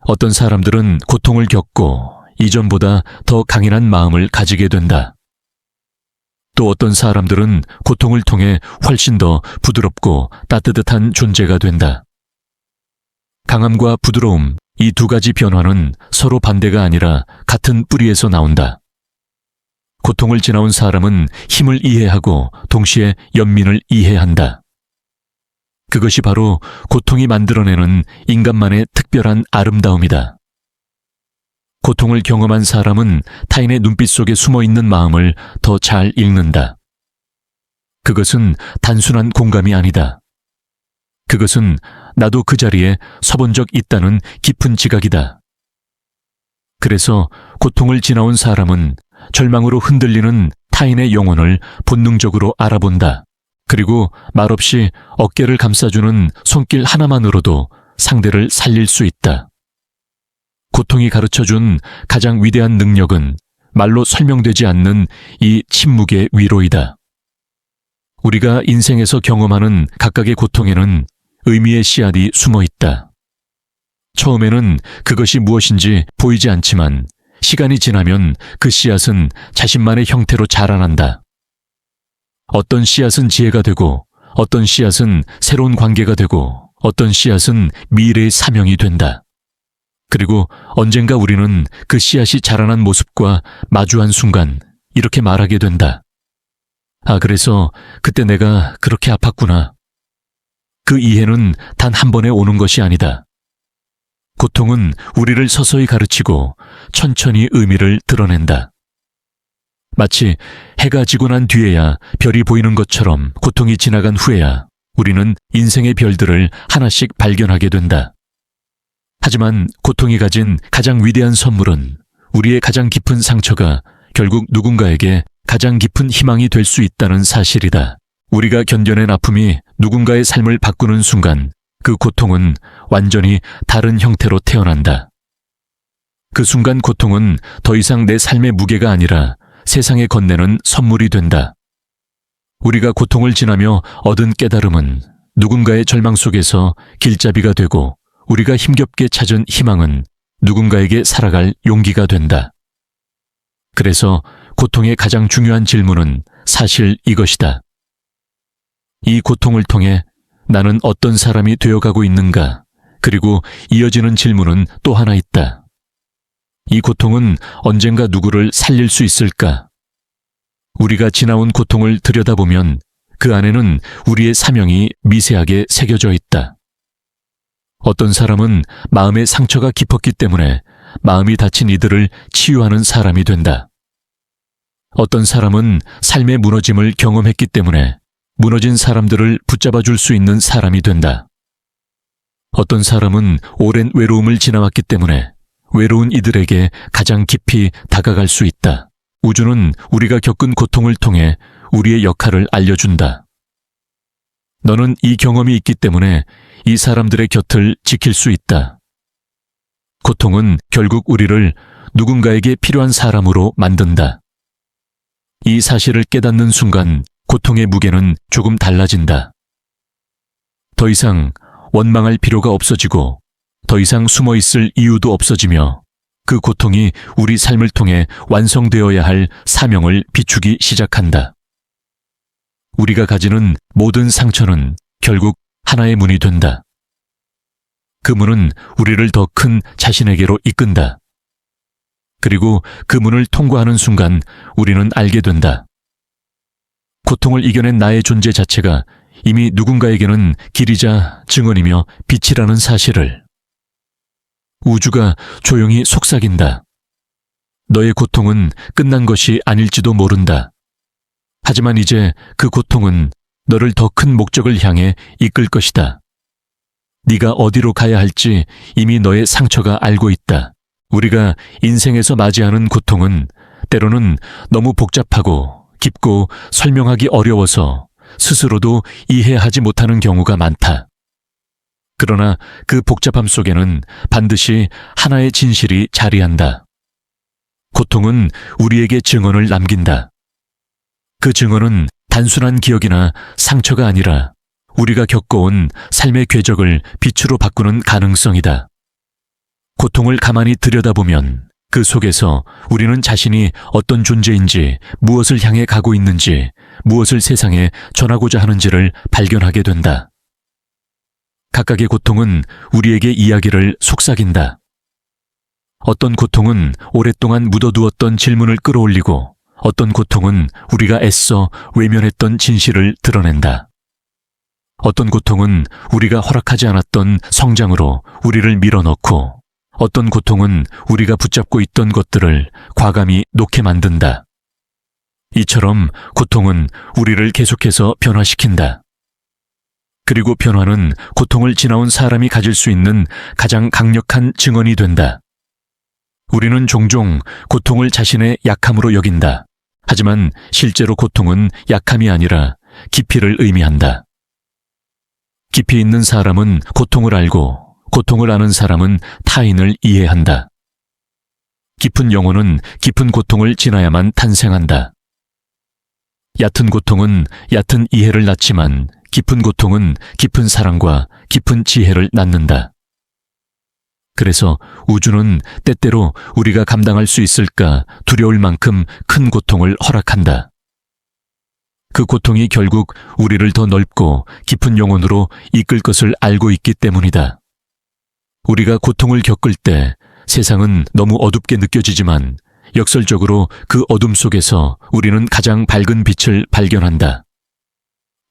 어떤 사람들은 고통을 겪고 이전보다 더 강인한 마음을 가지게 된다. 또 어떤 사람들은 고통을 통해 훨씬 더 부드럽고 따뜻한 존재가 된다. 강함과 부드러움, 이 두 가지 변화는 서로 반대가 아니라 같은 뿌리에서 나온다. 고통을 지나온 사람은 힘을 이해하고 동시에 연민을 이해한다. 그것이 바로 고통이 만들어내는 인간만의 특별한 아름다움이다. 고통을 경험한 사람은 타인의 눈빛 속에 숨어있는 마음을 더 잘 읽는다. 그것은 단순한 공감이 아니다. 그것은 나도 그 자리에 서본 적 있다는 깊은 지각이다. 그래서 고통을 지나온 사람은 절망으로 흔들리는 타인의 영혼을 본능적으로 알아본다. 그리고 말없이 어깨를 감싸주는 손길 하나만으로도 상대를 살릴 수 있다. 고통이 가르쳐준 가장 위대한 능력은 말로 설명되지 않는 이 침묵의 위로이다. 우리가 인생에서 경험하는 각각의 고통에는 의미의 씨앗이 숨어 있다. 처음에는 그것이 무엇인지 보이지 않지만 시간이 지나면 그 씨앗은 자신만의 형태로 자라난다. 어떤 씨앗은 지혜가 되고 어떤 씨앗은 새로운 관계가 되고 어떤 씨앗은 미래의 사명이 된다. 그리고 언젠가 우리는 그 씨앗이 자라난 모습과 마주한 순간 이렇게 말하게 된다. 아, 그래서 그때 내가 그렇게 아팠구나. 그 이해는 단 한 번에 오는 것이 아니다. 고통은 우리를 서서히 가르치고 천천히 의미를 드러낸다. 마치 해가 지고 난 뒤에야 별이 보이는 것처럼 고통이 지나간 후에야 우리는 인생의 별들을 하나씩 발견하게 된다. 하지만 고통이 가진 가장 위대한 선물은 우리의 가장 깊은 상처가 결국 누군가에게 가장 깊은 희망이 될 수 있다는 사실이다. 우리가 견뎌낸 아픔이 누군가의 삶을 바꾸는 순간 그 고통은 완전히 다른 형태로 태어난다. 그 순간 고통은 더 이상 내 삶의 무게가 아니라 세상에 건네는 선물이 된다. 우리가 고통을 지나며 얻은 깨달음은 누군가의 절망 속에서 길잡이가 되고 우리가 힘겹게 찾은 희망은 누군가에게 살아갈 용기가 된다. 그래서 고통의 가장 중요한 질문은 사실 이것이다. 이 고통을 통해 나는 어떤 사람이 되어가고 있는가? 그리고 이어지는 질문은 또 하나 있다. 이 고통은 언젠가 누구를 살릴 수 있을까? 우리가 지나온 고통을 들여다보면 그 안에는 우리의 사명이 미세하게 새겨져 있다. 어떤 사람은 마음의 상처가 깊었기 때문에 마음이 다친 이들을 치유하는 사람이 된다. 어떤 사람은 삶의 무너짐을 경험했기 때문에 무너진 사람들을 붙잡아 줄 수 있는 사람이 된다. 어떤 사람은 오랜 외로움을 지나왔기 때문에 외로운 이들에게 가장 깊이 다가갈 수 있다. 우주는 우리가 겪은 고통을 통해 우리의 역할을 알려준다. 너는 이 경험이 있기 때문에 이 사람들의 곁을 지킬 수 있다. 고통은 결국 우리를 누군가에게 필요한 사람으로 만든다. 이 사실을 깨닫는 순간 고통의 무게는 조금 달라진다. 더 이상 원망할 필요가 없어지고 더 이상 숨어 있을 이유도 없어지며 그 고통이 우리 삶을 통해 완성되어야 할 사명을 비추기 시작한다. 우리가 가지는 모든 상처는 결국 하나의 문이 된다. 그 문은 우리를 더 큰 자신에게로 이끈다. 그리고 그 문을 통과하는 순간 우리는 알게 된다. 고통을 이겨낸 나의 존재 자체가 이미 누군가에게는 길이자 증언이며 빛이라는 사실을. 우주가 조용히 속삭인다. 너의 고통은 끝난 것이 아닐지도 모른다. 하지만 이제 그 고통은 너를 더 큰 목적을 향해 이끌 것이다. 네가 어디로 가야 할지 이미 너의 상처가 알고 있다. 우리가 인생에서 맞이하는 고통은 때로는 너무 복잡하고 깊고 설명하기 어려워서 스스로도 이해하지 못하는 경우가 많다. 그러나 그 복잡함 속에는 반드시 하나의 진실이 자리한다. 고통은 우리에게 증언을 남긴다. 그 증언은 단순한 기억이나 상처가 아니라 우리가 겪어온 삶의 궤적을 빛으로 바꾸는 가능성이다. 고통을 가만히 들여다보면 그 속에서 우리는 자신이 어떤 존재인지, 무엇을 향해 가고 있는지, 무엇을 세상에 전하고자 하는지를 발견하게 된다. 각각의 고통은 우리에게 이야기를 속삭인다. 어떤 고통은 오랫동안 묻어두었던 질문을 끌어올리고 어떤 고통은 우리가 애써 외면했던 진실을 드러낸다. 어떤 고통은 우리가 허락하지 않았던 성장으로 우리를 밀어넣고 어떤 고통은 우리가 붙잡고 있던 것들을 과감히 놓게 만든다. 이처럼 고통은 우리를 계속해서 변화시킨다. 그리고 변화는 고통을 지나온 사람이 가질 수 있는 가장 강력한 증언이 된다. 우리는 종종 고통을 자신의 약함으로 여긴다. 하지만 실제로 고통은 약함이 아니라 깊이를 의미한다. 깊이 있는 사람은 고통을 알고 고통을 아는 사람은 타인을 이해한다. 깊은 영혼은 깊은 고통을 지나야만 탄생한다. 얕은 고통은 얕은 이해를 낳지만 깊은 고통은 깊은 사랑과 깊은 지혜를 낳는다. 그래서 우주는 때때로 우리가 감당할 수 있을까 두려울 만큼 큰 고통을 허락한다. 그 고통이 결국 우리를 더 넓고 깊은 영혼으로 이끌 것을 알고 있기 때문이다. 우리가 고통을 겪을 때 세상은 너무 어둡게 느껴지지만 역설적으로 그 어둠 속에서 우리는 가장 밝은 빛을 발견한다.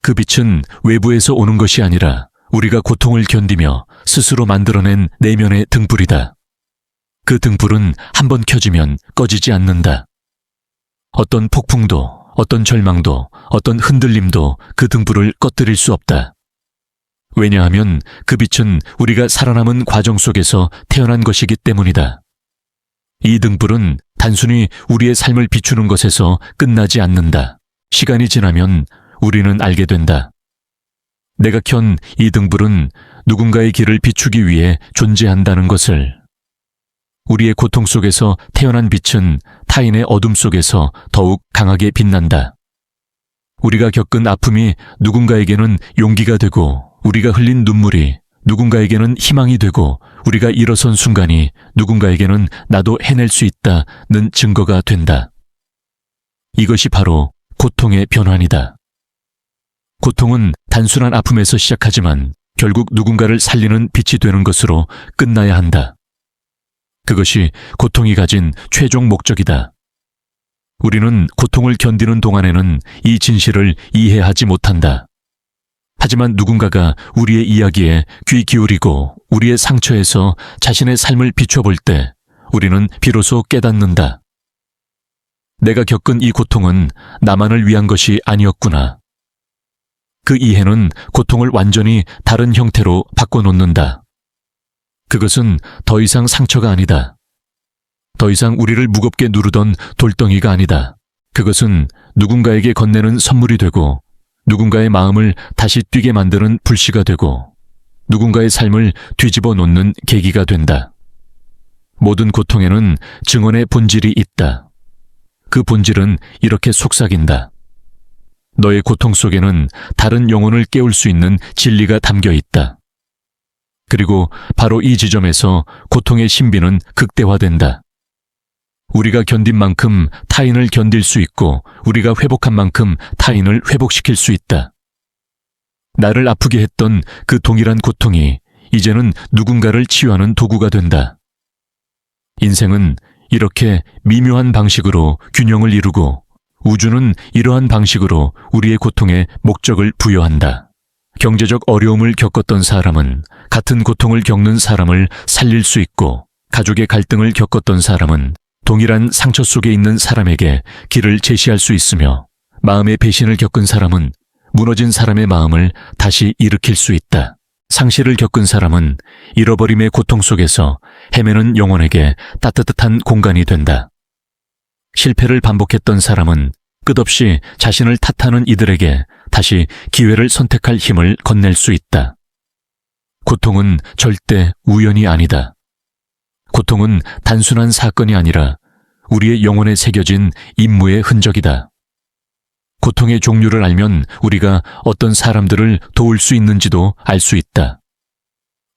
그 빛은 외부에서 오는 것이 아니라 우리가 고통을 견디며 스스로 만들어낸 내면의 등불이다. 그 등불은 한번 켜지면 꺼지지 않는다. 어떤 폭풍도, 어떤 절망도, 어떤 흔들림도 그 등불을 꺼뜨릴 수 없다. 왜냐하면 그 빛은 우리가 살아남은 과정 속에서 태어난 것이기 때문이다. 이 등불은 단순히 우리의 삶을 비추는 것에서 끝나지 않는다. 시간이 지나면 우리는 알게 된다. 내가 켠 이 등불은 누군가의 길을 비추기 위해 존재한다는 것을. 우리의 고통 속에서 태어난 빛은 타인의 어둠 속에서 더욱 강하게 빛난다. 우리가 겪은 아픔이 누군가에게는 용기가 되고, 우리가 흘린 눈물이 누군가에게는 희망이 되고, 우리가 일어선 순간이 누군가에게는 나도 해낼 수 있다는 증거가 된다. 이것이 바로 고통의 변환이다. 고통은 단순한 아픔에서 시작하지만 결국 누군가를 살리는 빛이 되는 것으로 끝나야 한다. 그것이 고통이 가진 최종 목적이다. 우리는 고통을 견디는 동안에는 이 진실을 이해하지 못한다. 하지만 누군가가 우리의 이야기에 귀 기울이고 우리의 상처에서 자신의 삶을 비춰볼 때 우리는 비로소 깨닫는다. 내가 겪은 이 고통은 나만을 위한 것이 아니었구나. 그 이해는 고통을 완전히 다른 형태로 바꿔놓는다. 그것은 더 이상 상처가 아니다. 더 이상 우리를 무겁게 누르던 돌덩이가 아니다. 그것은 누군가에게 건네는 선물이 되고, 누군가의 마음을 다시 뛰게 만드는 불씨가 되고, 누군가의 삶을 뒤집어 놓는 계기가 된다. 모든 고통에는 증언의 본질이 있다. 그 본질은 이렇게 속삭인다. 너의 고통 속에는 다른 영혼을 깨울 수 있는 진리가 담겨 있다. 그리고 바로 이 지점에서 고통의 신비는 극대화된다. 우리가 견딘 만큼 타인을 견딜 수 있고, 우리가 회복한 만큼 타인을 회복시킬 수 있다. 나를 아프게 했던 그 동일한 고통이 이제는 누군가를 치유하는 도구가 된다. 인생은 이렇게 미묘한 방식으로 균형을 이루고, 우주는 이러한 방식으로 우리의 고통에 목적을 부여한다. 경제적 어려움을 겪었던 사람은 같은 고통을 겪는 사람을 살릴 수 있고, 가족의 갈등을 겪었던 사람은 동일한 상처 속에 있는 사람에게 길을 제시할 수 있으며, 마음의 배신을 겪은 사람은 무너진 사람의 마음을 다시 일으킬 수 있다. 상실을 겪은 사람은 잃어버림의 고통 속에서 헤매는 영혼에게 따뜻한 공간이 된다. 실패를 반복했던 사람은 끝없이 자신을 탓하는 이들에게 다시 기회를 선택할 힘을 건넬 수 있다. 고통은 절대 우연이 아니다. 고통은 단순한 사건이 아니라 우리의 영혼에 새겨진 임무의 흔적이다. 고통의 종류를 알면 우리가 어떤 사람들을 도울 수 있는지도 알 수 있다.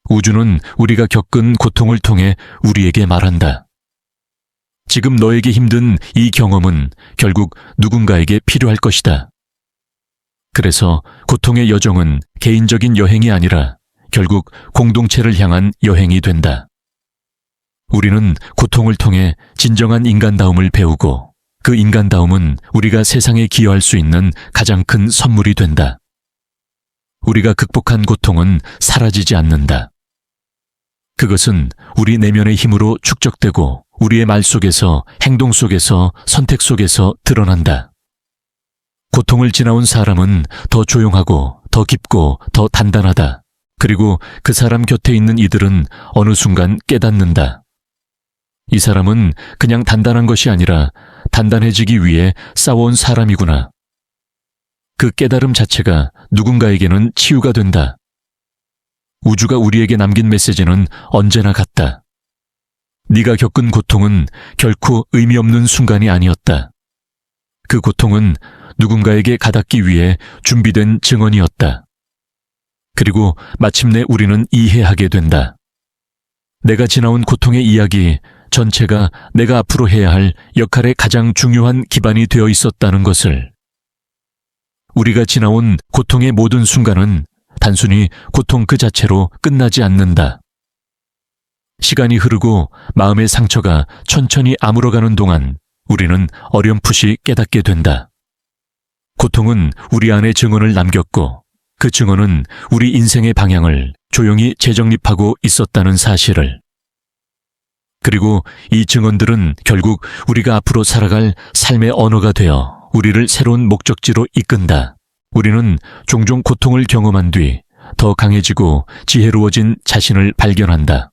우주는 우리가 겪은 고통을 통해 우리에게 말한다. 지금 너에게 힘든 이 경험은 결국 누군가에게 필요할 것이다. 그래서 고통의 여정은 개인적인 여행이 아니라 결국 공동체를 향한 여행이 된다. 우리는 고통을 통해 진정한 인간다움을 배우고, 그 인간다움은 우리가 세상에 기여할 수 있는 가장 큰 선물이 된다. 우리가 극복한 고통은 사라지지 않는다. 그것은 우리 내면의 힘으로 축적되고 우리의 말 속에서, 행동 속에서, 선택 속에서 드러난다. 고통을 지나온 사람은 더 조용하고 더 깊고 더 단단하다. 그리고 그 사람 곁에 있는 이들은 어느 순간 깨닫는다. 이 사람은 그냥 단단한 것이 아니라 단단해지기 위해 싸워온 사람이구나. 그 깨달음 자체가 누군가에게는 치유가 된다. 우주가 우리에게 남긴 메시지는 언제나 같다. 네가 겪은 고통은 결코 의미 없는 순간이 아니었다. 그 고통은 누군가에게 가닿기 위해 준비된 증언이었다. 그리고 마침내 우리는 이해하게 된다. 내가 지나온 고통의 이야기 전체가 내가 앞으로 해야 할 역할의 가장 중요한 기반이 되어 있었다는 것을. 우리가 지나온 고통의 모든 순간은 단순히 고통 그 자체로 끝나지 않는다. 시간이 흐르고 마음의 상처가 천천히 아물어가는 동안 우리는 어렴풋이 깨닫게 된다. 고통은 우리 안에 증언을 남겼고, 그 증언은 우리 인생의 방향을 조용히 재정립하고 있었다는 사실을. 그리고 이 증언들은 결국 우리가 앞으로 살아갈 삶의 언어가 되어 우리를 새로운 목적지로 이끈다. 우리는 종종 고통을 경험한 뒤 더 강해지고 지혜로워진 자신을 발견한다.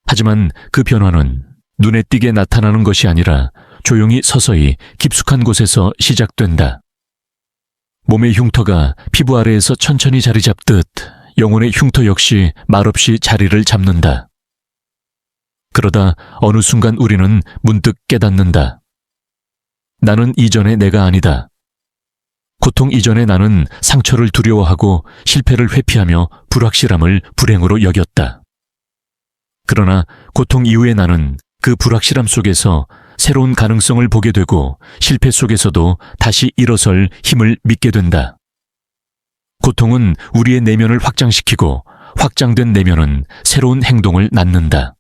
하지만 그 변화는 눈에 띄게 나타나는 것이 아니라 조용히 서서히 깊숙한 곳에서 시작된다. 몸의 흉터가 피부 아래에서 천천히 자리 잡듯 영혼의 흉터 역시 말없이 자리를 잡는다. 그러다 어느 순간 우리는 문득 깨닫는다. 나는 이전의 내가 아니다. 고통 이전에 나는 상처를 두려워하고 실패를 회피하며 불확실함을 불행으로 여겼다. 그러나 고통 이후에 나는 그 불확실함 속에서 새로운 가능성을 보게 되고 실패 속에서도 다시 일어설 힘을 믿게 된다. 고통은 우리의 내면을 확장시키고 확장된 내면은 새로운 행동을 낳는다.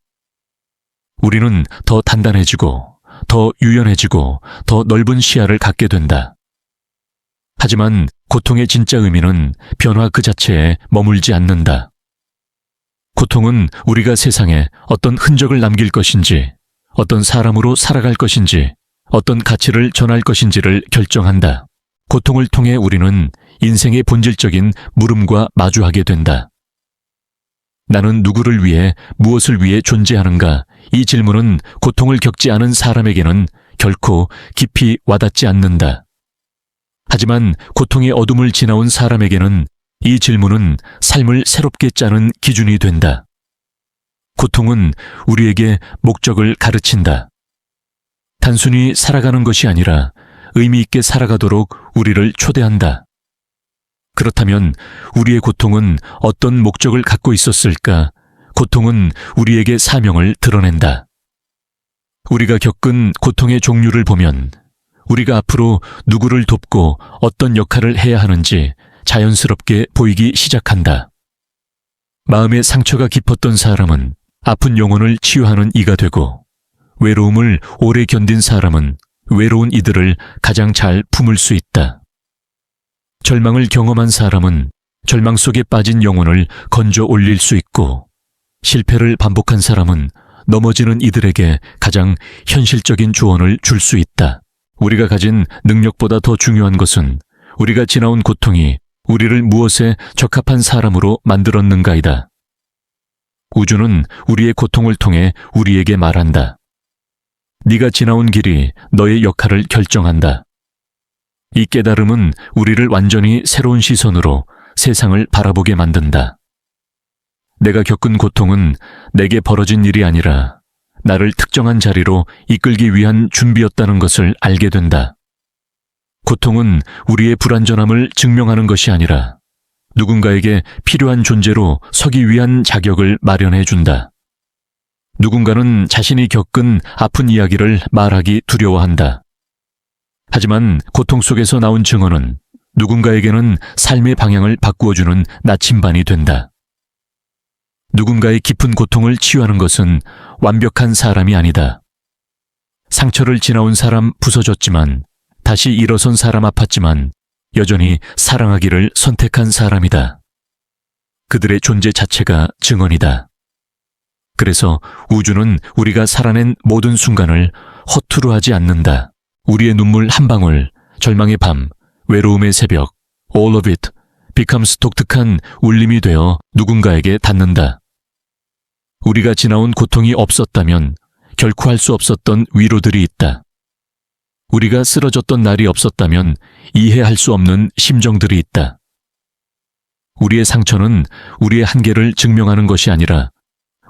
우리는 더 단단해지고 더 유연해지고 더 넓은 시야를 갖게 된다. 하지만 고통의 진짜 의미는 변화 그 자체에 머물지 않는다. 고통은 우리가 세상에 어떤 흔적을 남길 것인지, 어떤 사람으로 살아갈 것인지, 어떤 가치를 전할 것인지를 결정한다. 고통을 통해 우리는 인생의 본질적인 물음과 마주하게 된다. 나는 누구를 위해, 무엇을 위해 존재하는가? 이 질문은 고통을 겪지 않은 사람에게는 결코 깊이 와닿지 않는다. 하지만 고통의 어둠을 지나온 사람에게는 이 질문은 삶을 새롭게 짜는 기준이 된다. 고통은 우리에게 목적을 가르친다. 단순히 살아가는 것이 아니라 의미 있게 살아가도록 우리를 초대한다. 그렇다면 우리의 고통은 어떤 목적을 갖고 있었을까? 고통은 우리에게 사명을 드러낸다. 우리가 겪은 고통의 종류를 보면 우리가 앞으로 누구를 돕고 어떤 역할을 해야 하는지 자연스럽게 보이기 시작한다. 마음의 상처가 깊었던 사람은 아픈 영혼을 치유하는 이가 되고, 외로움을 오래 견딘 사람은 외로운 이들을 가장 잘 품을 수 있다. 절망을 경험한 사람은 절망 속에 빠진 영혼을 건져 올릴 수 있고, 실패를 반복한 사람은 넘어지는 이들에게 가장 현실적인 조언을 줄 수 있다. 우리가 가진 능력보다 더 중요한 것은 우리가 지나온 고통이 우리를 무엇에 적합한 사람으로 만들었는가이다. 우주는 우리의 고통을 통해 우리에게 말한다. 네가 지나온 길이 너의 역할을 결정한다. 이 깨달음은 우리를 완전히 새로운 시선으로 세상을 바라보게 만든다. 내가 겪은 고통은 내게 벌어진 일이 아니라 나를 특정한 자리로 이끌기 위한 준비였다는 것을 알게 된다. 고통은 우리의 불완전함을 증명하는 것이 아니라 누군가에게 필요한 존재로 서기 위한 자격을 마련해 준다. 누군가는 자신이 겪은 아픈 이야기를 말하기 두려워한다. 하지만 고통 속에서 나온 증언은 누군가에게는 삶의 방향을 바꾸어주는 나침반이 된다. 누군가의 깊은 고통을 치유하는 것은 완벽한 사람이 아니다. 상처를 지나온 사람 부서졌지만, 다시 일어선 사람 아팠지만 여전히 사랑하기를 선택한 사람이다. 그들의 존재 자체가 증언이다. 그래서 우주는 우리가 살아낸 모든 순간을 허투루 하지 않는다. 우리의 눈물 한 방울, 절망의 밤, 외로움의 새벽, all of it becomes 독특한 울림이 되어 누군가에게 닿는다. 우리가 지나온 고통이 없었다면 결코 할 수 없었던 위로들이 있다. 우리가 쓰러졌던 날이 없었다면 이해할 수 없는 심정들이 있다. 우리의 상처는 우리의 한계를 증명하는 것이 아니라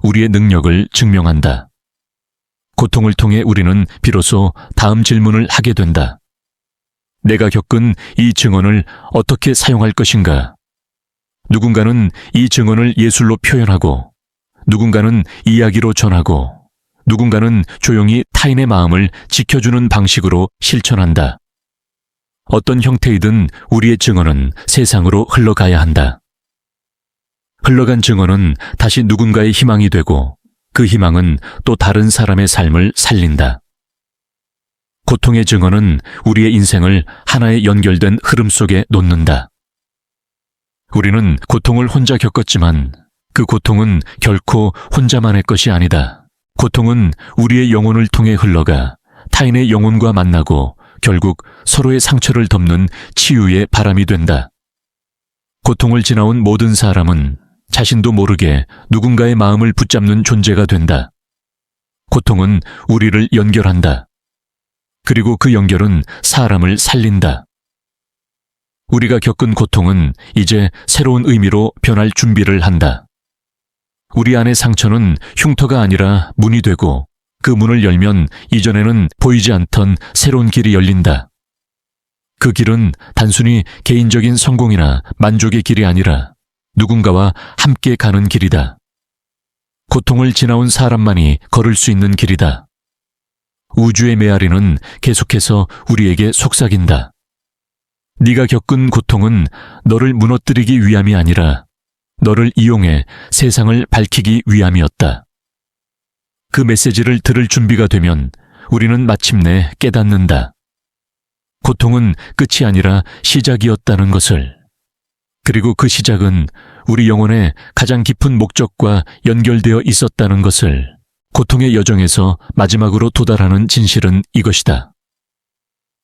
우리의 능력을 증명한다. 고통을 통해 우리는 비로소 다음 질문을 하게 된다. 내가 겪은 이 증언을 어떻게 사용할 것인가? 누군가는 이 증언을 예술로 표현하고, 누군가는 이야기로 전하고, 누군가는 조용히 타인의 마음을 지켜주는 방식으로 실천한다. 어떤 형태이든 우리의 증언은 세상으로 흘러가야 한다. 흘러간 증언은 다시 누군가의 희망이 되고, 그 희망은 또 다른 사람의 삶을 살린다. 고통의 증언은 우리의 인생을 하나의 연결된 흐름 속에 놓는다. 우리는 고통을 혼자 겪었지만 그 고통은 결코 혼자만의 것이 아니다. 고통은 우리의 영혼을 통해 흘러가 타인의 영혼과 만나고 결국 서로의 상처를 덮는 치유의 바람이 된다. 고통을 지나온 모든 사람은 자신도 모르게 누군가의 마음을 붙잡는 존재가 된다. 고통은 우리를 연결한다. 그리고 그 연결은 사람을 살린다. 우리가 겪은 고통은 이제 새로운 의미로 변할 준비를 한다. 우리 안의 상처는 흉터가 아니라 문이 되고 그 문을 열면 이전에는 보이지 않던 새로운 길이 열린다. 그 길은 단순히 개인적인 성공이나 만족의 길이 아니라 누군가와 함께 가는 길이다. 고통을 지나온 사람만이 걸을 수 있는 길이다. 우주의 메아리는 계속해서 우리에게 속삭인다. 네가 겪은 고통은 너를 무너뜨리기 위함이 아니라 너를 이용해 세상을 밝히기 위함이었다. 그 메시지를 들을 준비가 되면 우리는 마침내 깨닫는다. 고통은 끝이 아니라 시작이었다는 것을. 그리고 그 시작은 우리 영혼의 가장 깊은 목적과 연결되어 있었다는 것을. 고통의 여정에서 마지막으로 도달하는 진실은 이것이다.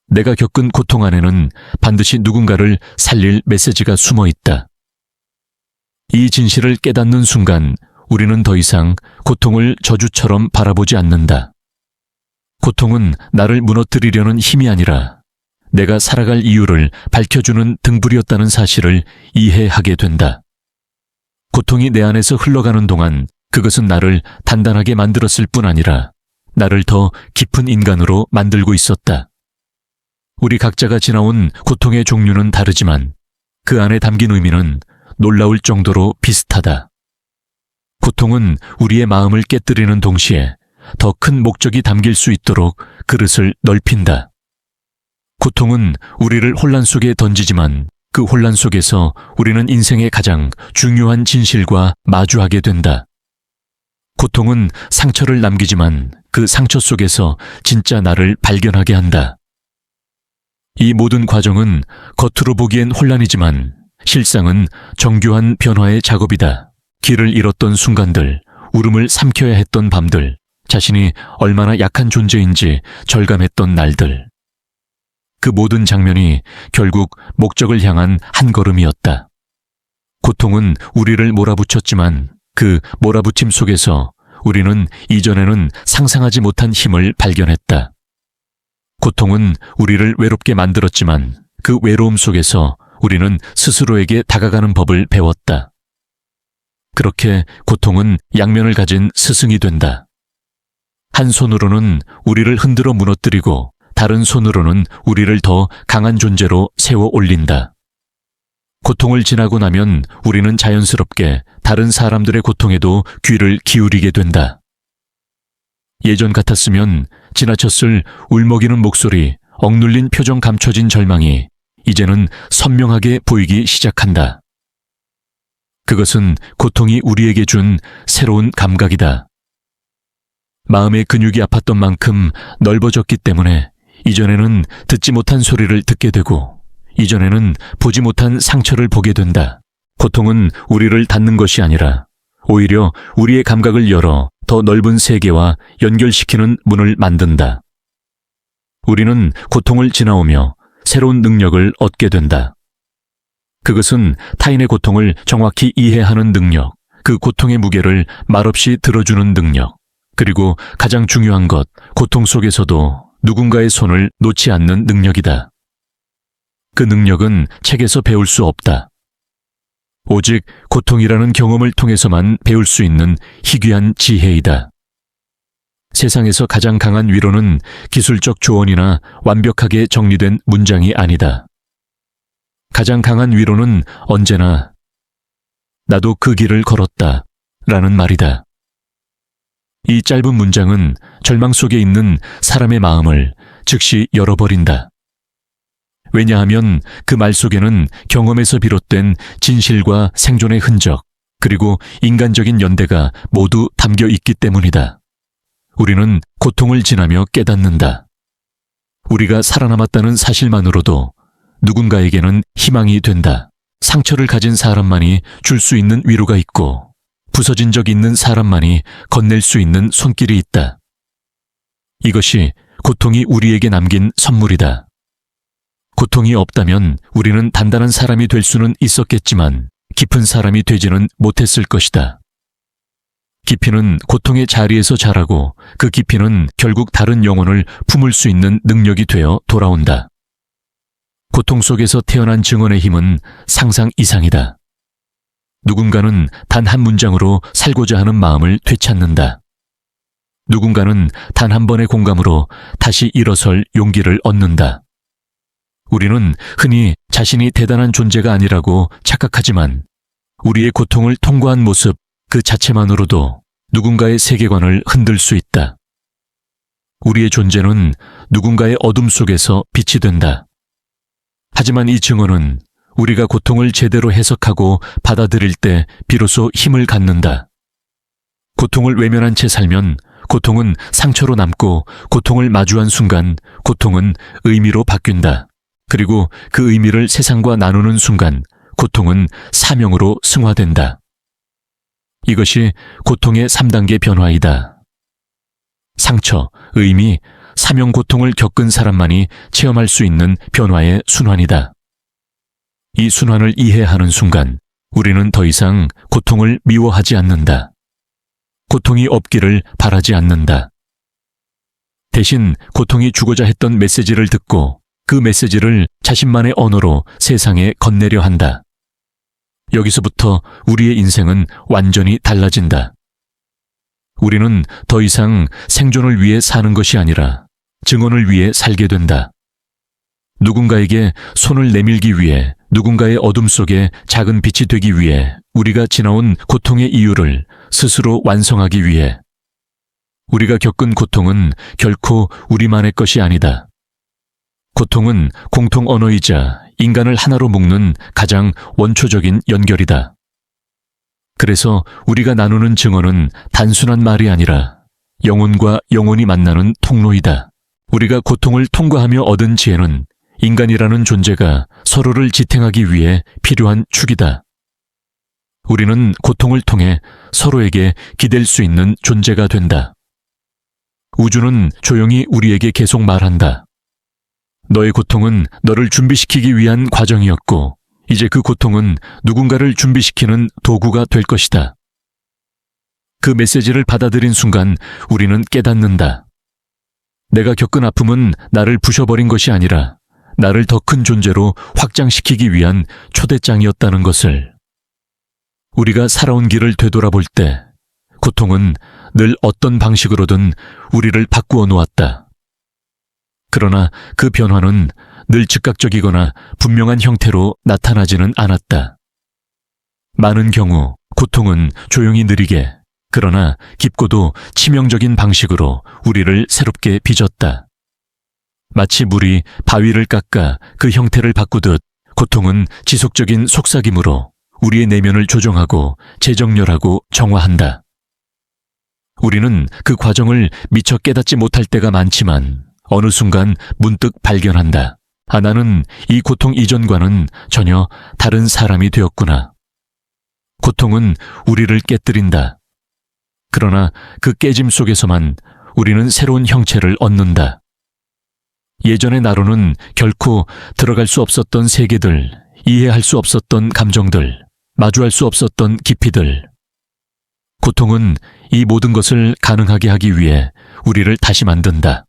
내가 겪은 고통 안에는 반드시 누군가를 살릴 메시지가 숨어 있다. 이 진실을 깨닫는 순간 우리는 더 이상 고통을 저주처럼 바라보지 않는다. 고통은 나를 무너뜨리려는 힘이 아니라 내가 살아갈 이유를 밝혀주는 등불이었다는 사실을 이해하게 된다. 고통이 내 안에서 흘러가는 동안 그것은 나를 단단하게 만들었을 뿐 아니라 나를 더 깊은 인간으로 만들고 있었다. 우리 각자가 지나온 고통의 종류는 다르지만 그 안에 담긴 의미는 놀라울 정도로 비슷하다. 고통은 우리의 마음을 깨뜨리는 동시에 더 큰 목적이 담길 수 있도록 그릇을 넓힌다. 고통은 우리를 혼란 속에 던지지만 그 혼란 속에서 우리는 인생의 가장 중요한 진실과 마주하게 된다. 고통은 상처를 남기지만 그 상처 속에서 진짜 나를 발견하게 한다. 이 모든 과정은 겉으로 보기엔 혼란이지만 실상은 정교한 변화의 작업이다. 길을 잃었던 순간들, 울음을 삼켜야 했던 밤들, 자신이 얼마나 약한 존재인지 절감했던 날들. 그 모든 장면이 결국 목적을 향한 한 걸음이었다. 고통은 우리를 몰아붙였지만 그 몰아붙임 속에서 우리는 이전에는 상상하지 못한 힘을 발견했다. 고통은 우리를 외롭게 만들었지만 그 외로움 속에서 우리는 스스로에게 다가가는 법을 배웠다. 그렇게 고통은 양면을 가진 스승이 된다. 한 손으로는 우리를 흔들어 무너뜨리고 다른 손으로는 우리를 더 강한 존재로 세워 올린다. 고통을 지나고 나면 우리는 자연스럽게 다른 사람들의 고통에도 귀를 기울이게 된다. 예전 같았으면 지나쳤을 울먹이는 목소리, 억눌린 표정, 감춰진 절망이 이제는 선명하게 보이기 시작한다. 그것은 고통이 우리에게 준 새로운 감각이다. 마음의 근육이 아팠던 만큼 넓어졌기 때문에 이전에는 듣지 못한 소리를 듣게 되고 이전에는 보지 못한 상처를 보게 된다. 고통은 우리를 닫는 것이 아니라 오히려 우리의 감각을 열어 더 넓은 세계와 연결시키는 문을 만든다. 우리는 고통을 지나오며 새로운 능력을 얻게 된다. 그것은 타인의 고통을 정확히 이해하는 능력, 그 고통의 무게를 말없이 들어주는 능력, 그리고 가장 중요한 것, 고통 속에서도 누군가의 손을 놓지 않는 능력이다. 그 능력은 책에서 배울 수 없다. 오직 고통이라는 경험을 통해서만 배울 수 있는 희귀한 지혜이다. 세상에서 가장 강한 위로는 기술적 조언이나 완벽하게 정리된 문장이 아니다. 가장 강한 위로는 언제나 나도 그 길을 걸었다 라는 말이다. 이 짧은 문장은 절망 속에 있는 사람의 마음을 즉시 열어버린다. 왜냐하면 그 말 속에는 경험에서 비롯된 진실과 생존의 흔적, 그리고 인간적인 연대가 모두 담겨 있기 때문이다. 우리는 고통을 지나며 깨닫는다. 우리가 살아남았다는 사실만으로도 누군가에게는 희망이 된다. 상처를 가진 사람만이 줄 수 있는 위로가 있고 부서진 적 있는 사람만이 건넬 수 있는 손길이 있다. 이것이 고통이 우리에게 남긴 선물이다. 고통이 없다면 우리는 단단한 사람이 될 수는 있었겠지만 깊은 사람이 되지는 못했을 것이다. 깊이는 고통의 자리에서 자라고 그 깊이는 결국 다른 영혼을 품을 수 있는 능력이 되어 돌아온다. 고통 속에서 태어난 증언의 힘은 상상 이상이다. 누군가는 단 한 문장으로 살고자 하는 마음을 되찾는다. 누군가는 단 한 번의 공감으로 다시 일어설 용기를 얻는다. 우리는 흔히 자신이 대단한 존재가 아니라고 착각하지만 우리의 고통을 통과한 모습 그 자체만으로도 누군가의 세계관을 흔들 수 있다. 우리의 존재는 누군가의 어둠 속에서 빛이 된다. 하지만 이 증언은 우리가 고통을 제대로 해석하고 받아들일 때 비로소 힘을 갖는다. 고통을 외면한 채 살면 고통은 상처로 남고 고통을 마주한 순간 고통은 의미로 바뀐다. 그리고 그 의미를 세상과 나누는 순간 고통은 사명으로 승화된다. 이것이 고통의 3단계 변화이다. 상처, 의미, 사명 고통을 겪은 사람만이 체험할 수 있는 변화의 순환이다. 이 순환을 이해하는 순간 우리는 더 이상 고통을 미워하지 않는다. 고통이 없기를 바라지 않는다. 대신 고통이 주고자 했던 메시지를 듣고 그 메시지를 자신만의 언어로 세상에 건네려 한다. 여기서부터 우리의 인생은 완전히 달라진다. 우리는 더 이상 생존을 위해 사는 것이 아니라 증언을 위해 살게 된다. 누군가에게 손을 내밀기 위해, 누군가의 어둠 속에 작은 빛이 되기 위해, 우리가 지나온 고통의 이유를 스스로 완성하기 위해. 우리가 겪은 고통은 결코 우리만의 것이 아니다. 고통은 공통 언어이자 인간을 하나로 묶는 가장 원초적인 연결이다. 그래서 우리가 나누는 증언은 단순한 말이 아니라 영혼과 영혼이 만나는 통로이다. 우리가 고통을 통과하며 얻은 지혜는 인간이라는 존재가 서로를 지탱하기 위해 필요한 축이다. 우리는 고통을 통해 서로에게 기댈 수 있는 존재가 된다. 우주는 조용히 우리에게 계속 말한다. 너의 고통은 너를 준비시키기 위한 과정이었고, 이제 그 고통은 누군가를 준비시키는 도구가 될 것이다. 그 메시지를 받아들인 순간 우리는 깨닫는다. 내가 겪은 아픔은 나를 부셔버린 것이 아니라 나를 더 큰 존재로 확장시키기 위한 초대장이었다는 것을. 우리가 살아온 길을 되돌아볼 때 고통은 늘 어떤 방식으로든 우리를 바꾸어 놓았다. 그러나 그 변화는 늘 즉각적이거나 분명한 형태로 나타나지는 않았다. 많은 경우 고통은 조용히 느리게, 그러나 깊고도 치명적인 방식으로 우리를 새롭게 빚었다. 마치 물이 바위를 깎아 그 형태를 바꾸듯 고통은 지속적인 속삭임으로 우리의 내면을 조정하고 재정렬하고 정화한다. 우리는 그 과정을 미처 깨닫지 못할 때가 많지만 어느 순간 문득 발견한다. 아, 나는 이 고통 이전과는 전혀 다른 사람이 되었구나. 고통은 우리를 깨뜨린다. 그러나 그 깨짐 속에서만 우리는 새로운 형체를 얻는다. 예전의 나로는 결코 들어갈 수 없었던 세계들, 이해할 수 없었던 감정들, 마주할 수 없었던 깊이들. 고통은 이 모든 것을 가능하게 하기 위해 우리를 다시 만든다.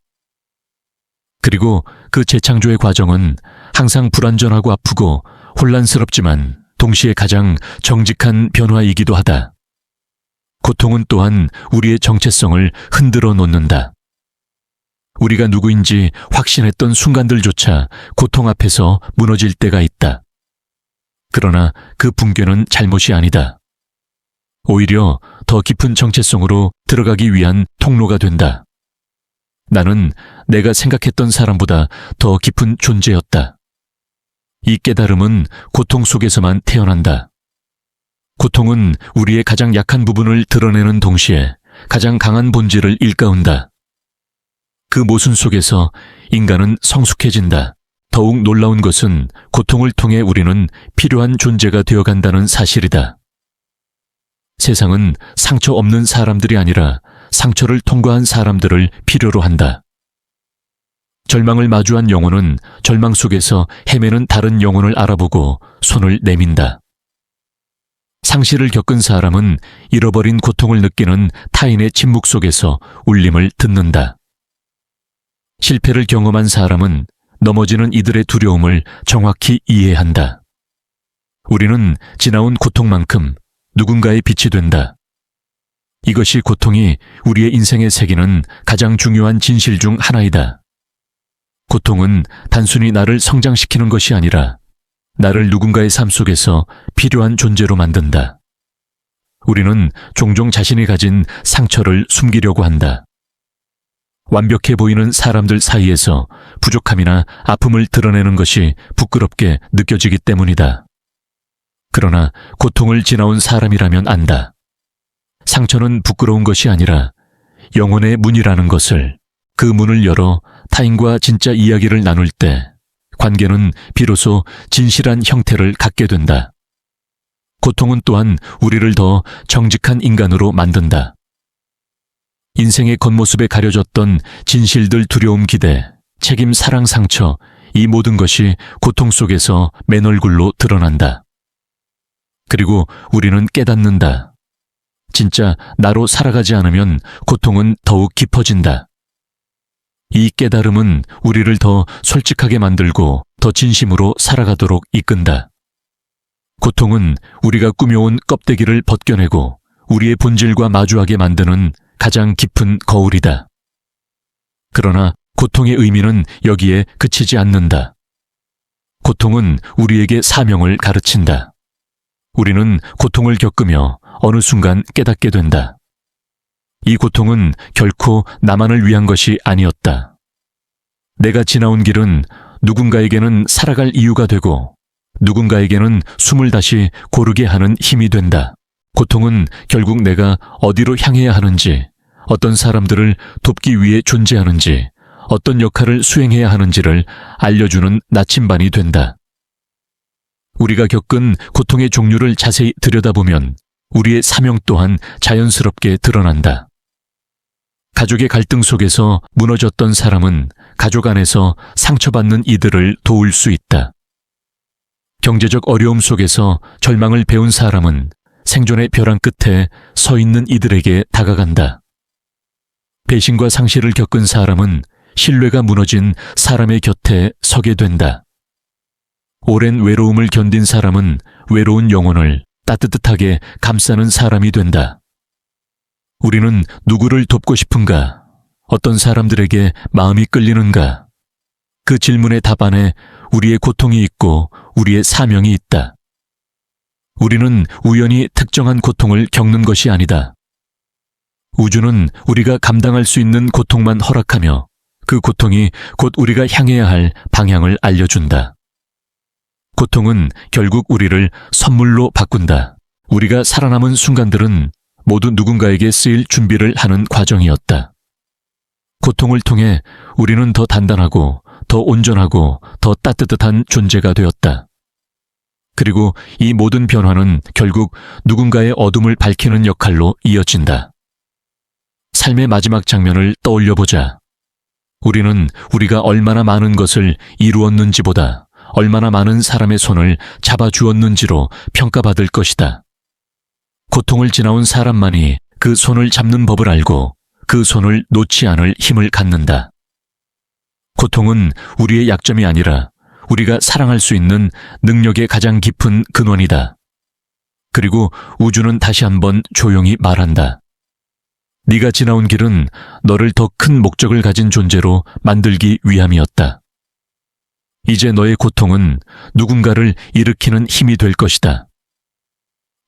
그리고 그 재창조의 과정은 항상 불완전하고 아프고 혼란스럽지만 동시에 가장 정직한 변화이기도 하다. 고통은 또한 우리의 정체성을 흔들어 놓는다. 우리가 누구인지 확신했던 순간들조차 고통 앞에서 무너질 때가 있다. 그러나 그 붕괴는 잘못이 아니다. 오히려 더 깊은 정체성으로 들어가기 위한 통로가 된다. 나는 내가 생각했던 사람보다 더 깊은 존재였다. 이 깨달음은 고통 속에서만 태어난다. 고통은 우리의 가장 약한 부분을 드러내는 동시에 가장 강한 본질을 일깨운다. 그 모순 속에서 인간은 성숙해진다. 더욱 놀라운 것은 고통을 통해 우리는 필요한 존재가 되어간다는 사실이다. 세상은 상처 없는 사람들이 아니라 상처를 통과한 사람들을 필요로 한다. 절망을 마주한 영혼은 절망 속에서 헤매는 다른 영혼을 알아보고 손을 내민다. 상실을 겪은 사람은 잃어버린 고통을 느끼는 타인의 침묵 속에서 울림을 듣는다. 실패를 경험한 사람은 넘어지는 이들의 두려움을 정확히 이해한다. 우리는 지나온 고통만큼 누군가의 빛이 된다. 이것이 고통이 우리의 인생에 새기는 가장 중요한 진실 중 하나이다. 고통은 단순히 나를 성장시키는 것이 아니라 나를 누군가의 삶 속에서 필요한 존재로 만든다. 우리는 종종 자신이 가진 상처를 숨기려고 한다. 완벽해 보이는 사람들 사이에서 부족함이나 아픔을 드러내는 것이 부끄럽게 느껴지기 때문이다. 그러나 고통을 지나온 사람이라면 안다. 상처는 부끄러운 것이 아니라 영혼의 문이라는 것을, 그 문을 열어 타인과 진짜 이야기를 나눌 때 관계는 비로소 진실한 형태를 갖게 된다. 고통은 또한 우리를 더 정직한 인간으로 만든다. 인생의 겉모습에 가려졌던 진실들, 두려움, 기대, 책임, 사랑, 상처, 이 모든 것이 고통 속에서 맨 얼굴로 드러난다. 그리고 우리는 깨닫는다. 진짜 나로 살아가지 않으면 고통은 더욱 깊어진다. 이 깨달음은 우리를 더 솔직하게 만들고 더 진심으로 살아가도록 이끈다. 고통은 우리가 꾸며온 껍데기를 벗겨내고 우리의 본질과 마주하게 만드는 가장 깊은 거울이다. 그러나 고통의 의미는 여기에 그치지 않는다. 고통은 우리에게 사명을 가르친다. 우리는 고통을 겪으며 어느 순간 깨닫게 된다. 이 고통은 결코 나만을 위한 것이 아니었다. 내가 지나온 길은 누군가에게는 살아갈 이유가 되고 누군가에게는 숨을 다시 고르게 하는 힘이 된다. 고통은 결국 내가 어디로 향해야 하는지, 어떤 사람들을 돕기 위해 존재하는지, 어떤 역할을 수행해야 하는지를 알려주는 나침반이 된다. 우리가 겪은 고통의 종류를 자세히 들여다보면 우리의 사명 또한 자연스럽게 드러난다. 가족의 갈등 속에서 무너졌던 사람은 가족 안에서 상처받는 이들을 도울 수 있다. 경제적 어려움 속에서 절망을 배운 사람은 생존의 벼랑 끝에 서 있는 이들에게 다가간다. 배신과 상실을 겪은 사람은 신뢰가 무너진 사람의 곁에 서게 된다. 오랜 외로움을 견딘 사람은 외로운 영혼을 따뜻하게 감싸는 사람이 된다. 우리는 누구를 돕고 싶은가? 어떤 사람들에게 마음이 끌리는가? 그 질문의 답 안에 우리의 고통이 있고 우리의 사명이 있다. 우리는 우연히 특정한 고통을 겪는 것이 아니다. 우주는 우리가 감당할 수 있는 고통만 허락하며 그 고통이 곧 우리가 향해야 할 방향을 알려준다. 고통은 결국 우리를 선물로 바꾼다. 우리가 살아남은 순간들은 모두 누군가에게 쓰일 준비를 하는 과정이었다. 고통을 통해 우리는 더 단단하고 더 온전하고 더 따뜻한 존재가 되었다. 그리고 이 모든 변화는 결국 누군가의 어둠을 밝히는 역할로 이어진다. 삶의 마지막 장면을 떠올려보자. 우리는 우리가 얼마나 많은 것을 이루었는지보다 얼마나 많은 사람의 손을 잡아주었는지로 평가받을 것이다. 고통을 지나온 사람만이 그 손을 잡는 법을 알고 그 손을 놓지 않을 힘을 갖는다. 고통은 우리의 약점이 아니라 우리가 사랑할 수 있는 능력의 가장 깊은 근원이다. 그리고 우주는 다시 한번 조용히 말한다. 네가 지나온 길은 너를 더 큰 목적을 가진 존재로 만들기 위함이었다. 이제 너의 고통은 누군가를 일으키는 힘이 될 것이다.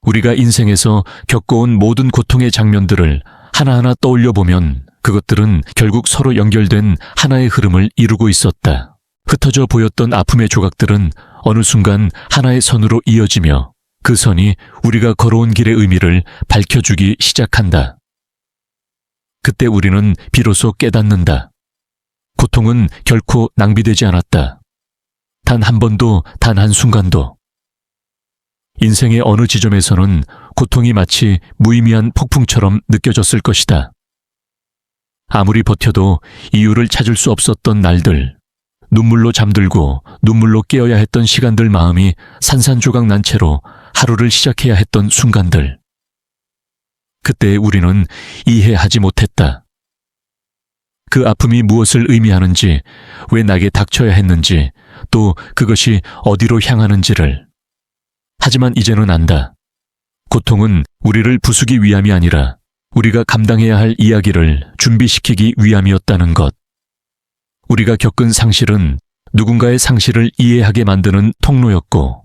우리가 인생에서 겪어온 모든 고통의 장면들을 하나하나 떠올려보면 그것들은 결국 서로 연결된 하나의 흐름을 이루고 있었다. 흩어져 보였던 아픔의 조각들은 어느 순간 하나의 선으로 이어지며 그 선이 우리가 걸어온 길의 의미를 밝혀주기 시작한다. 그때 우리는 비로소 깨닫는다. 고통은 결코 낭비되지 않았다. 단 한 번도, 단 한순간도. 인생의 어느 지점에서는 고통이 마치 무의미한 폭풍처럼 느껴졌을 것이다. 아무리 버텨도 이유를 찾을 수 없었던 날들, 눈물로 잠들고 눈물로 깨어야 했던 시간들, 마음이 산산조각 난 채로 하루를 시작해야 했던 순간들. 그때 우리는 이해하지 못했다. 그 아픔이 무엇을 의미하는지, 왜 나에게 닥쳐야 했는지, 또 그것이 어디로 향하는지를. 하지만 이제는 안다. 고통은 우리를 부수기 위함이 아니라 우리가 감당해야 할 이야기를 준비시키기 위함이었다는 것. 우리가 겪은 상실은 누군가의 상실을 이해하게 만드는 통로였고,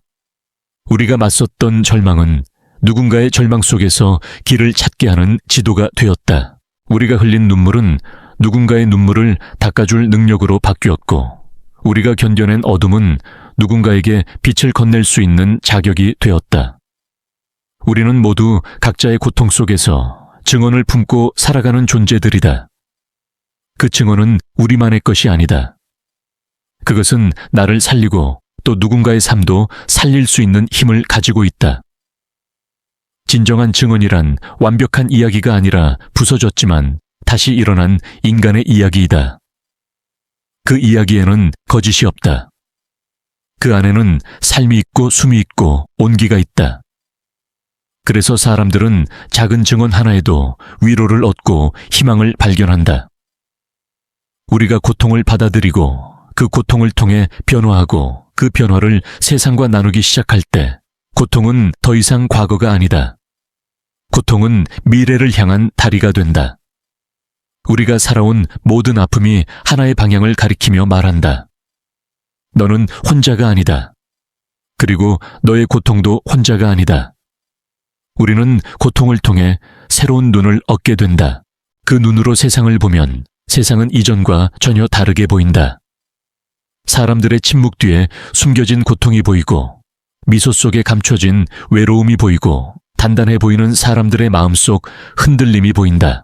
우리가 맞섰던 절망은 누군가의 절망 속에서 길을 찾게 하는 지도가 되었다. 우리가 흘린 눈물은 누군가의 눈물을 닦아줄 능력으로 바뀌었고, 우리가 견뎌낸 어둠은 누군가에게 빛을 건넬 수 있는 자격이 되었다. 우리는 모두 각자의 고통 속에서 증언을 품고 살아가는 존재들이다. 그 증언은 우리만의 것이 아니다. 그것은 나를 살리고 또 누군가의 삶도 살릴 수 있는 힘을 가지고 있다. 진정한 증언이란 완벽한 이야기가 아니라 부서졌지만 다시 일어난 인간의 이야기이다. 그 이야기에는 거짓이 없다. 그 안에는 삶이 있고 숨이 있고 온기가 있다. 그래서 사람들은 작은 증언 하나에도 위로를 얻고 희망을 발견한다. 우리가 고통을 받아들이고 그 고통을 통해 변화하고 그 변화를 세상과 나누기 시작할 때, 고통은 더 이상 과거가 아니다. 고통은 미래를 향한 다리가 된다. 우리가 살아온 모든 아픔이 하나의 방향을 가리키며 말한다. 너는 혼자가 아니다. 그리고 너의 고통도 혼자가 아니다. 우리는 고통을 통해 새로운 눈을 얻게 된다. 그 눈으로 세상을 보면 세상은 이전과 전혀 다르게 보인다. 사람들의 침묵 뒤에 숨겨진 고통이 보이고, 미소 속에 감춰진 외로움이 보이고, 단단해 보이는 사람들의 마음속 흔들림이 보인다.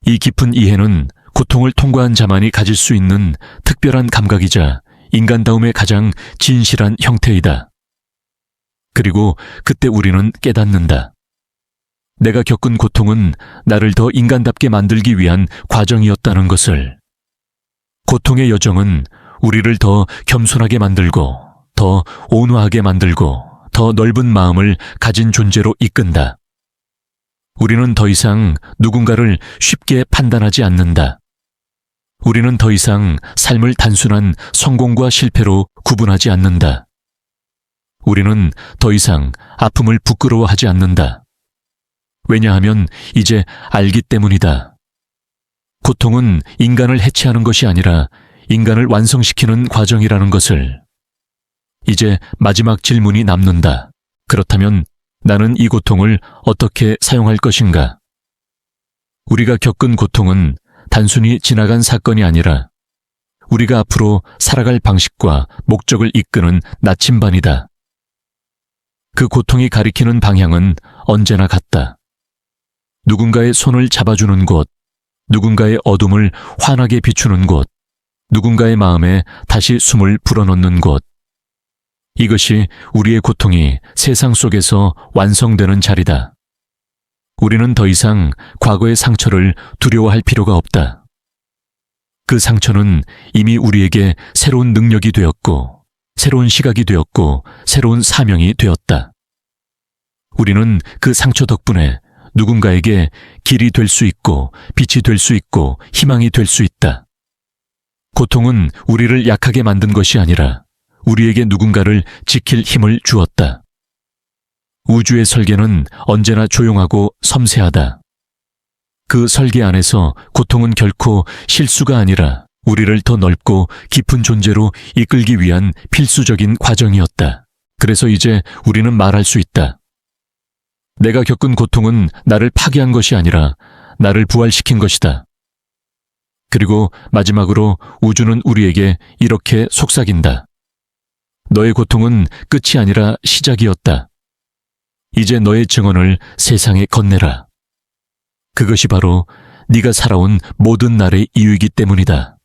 이 깊은 이해는 고통을 통과한 자만이 가질 수 있는 특별한 감각이자 인간다움의 가장 진실한 형태이다. 그리고 그때 우리는 깨닫는다. 내가 겪은 고통은 나를 더 인간답게 만들기 위한 과정이었다는 것을. 고통의 여정은 우리를 더 겸손하게 만들고, 더 온화하게 만들고, 더 넓은 마음을 가진 존재로 이끈다. 우리는 더 이상 누군가를 쉽게 판단하지 않는다. 우리는 더 이상 삶을 단순한 성공과 실패로 구분하지 않는다. 우리는 더 이상 아픔을 부끄러워하지 않는다. 왜냐하면 이제 알기 때문이다. 고통은 인간을 해체하는 것이 아니라 인간을 완성시키는 과정이라는 것을. 이제 마지막 질문이 남는다. 그렇다면 나는 이 고통을 어떻게 사용할 것인가? 우리가 겪은 고통은 단순히 지나간 사건이 아니라 우리가 앞으로 살아갈 방식과 목적을 이끄는 나침반이다. 그 고통이 가리키는 방향은 언제나 같다. 누군가의 손을 잡아주는 곳, 누군가의 어둠을 환하게 비추는 곳, 누군가의 마음에 다시 숨을 불어넣는 곳. 이것이 우리의 고통이 세상 속에서 완성되는 자리다. 우리는 더 이상 과거의 상처를 두려워할 필요가 없다. 그 상처는 이미 우리에게 새로운 능력이 되었고, 새로운 시각이 되었고, 새로운 사명이 되었다. 우리는 그 상처 덕분에 누군가에게 길이 될 수 있고, 빛이 될 수 있고, 희망이 될 수 있다. 고통은 우리를 약하게 만든 것이 아니라 우리에게 누군가를 지킬 힘을 주었다. 우주의 설계는 언제나 조용하고 섬세하다. 그 설계 안에서 고통은 결코 실수가 아니라 우리를 더 넓고 깊은 존재로 이끌기 위한 필수적인 과정이었다. 그래서 이제 우리는 말할 수 있다. 내가 겪은 고통은 나를 파괴한 것이 아니라 나를 부활시킨 것이다. 그리고 마지막으로 우주는 우리에게 이렇게 속삭인다. 너의 고통은 끝이 아니라 시작이었다. 이제 너의 증언을 세상에 건네라. 그것이 바로 네가 살아온 모든 날의 이유이기 때문이다.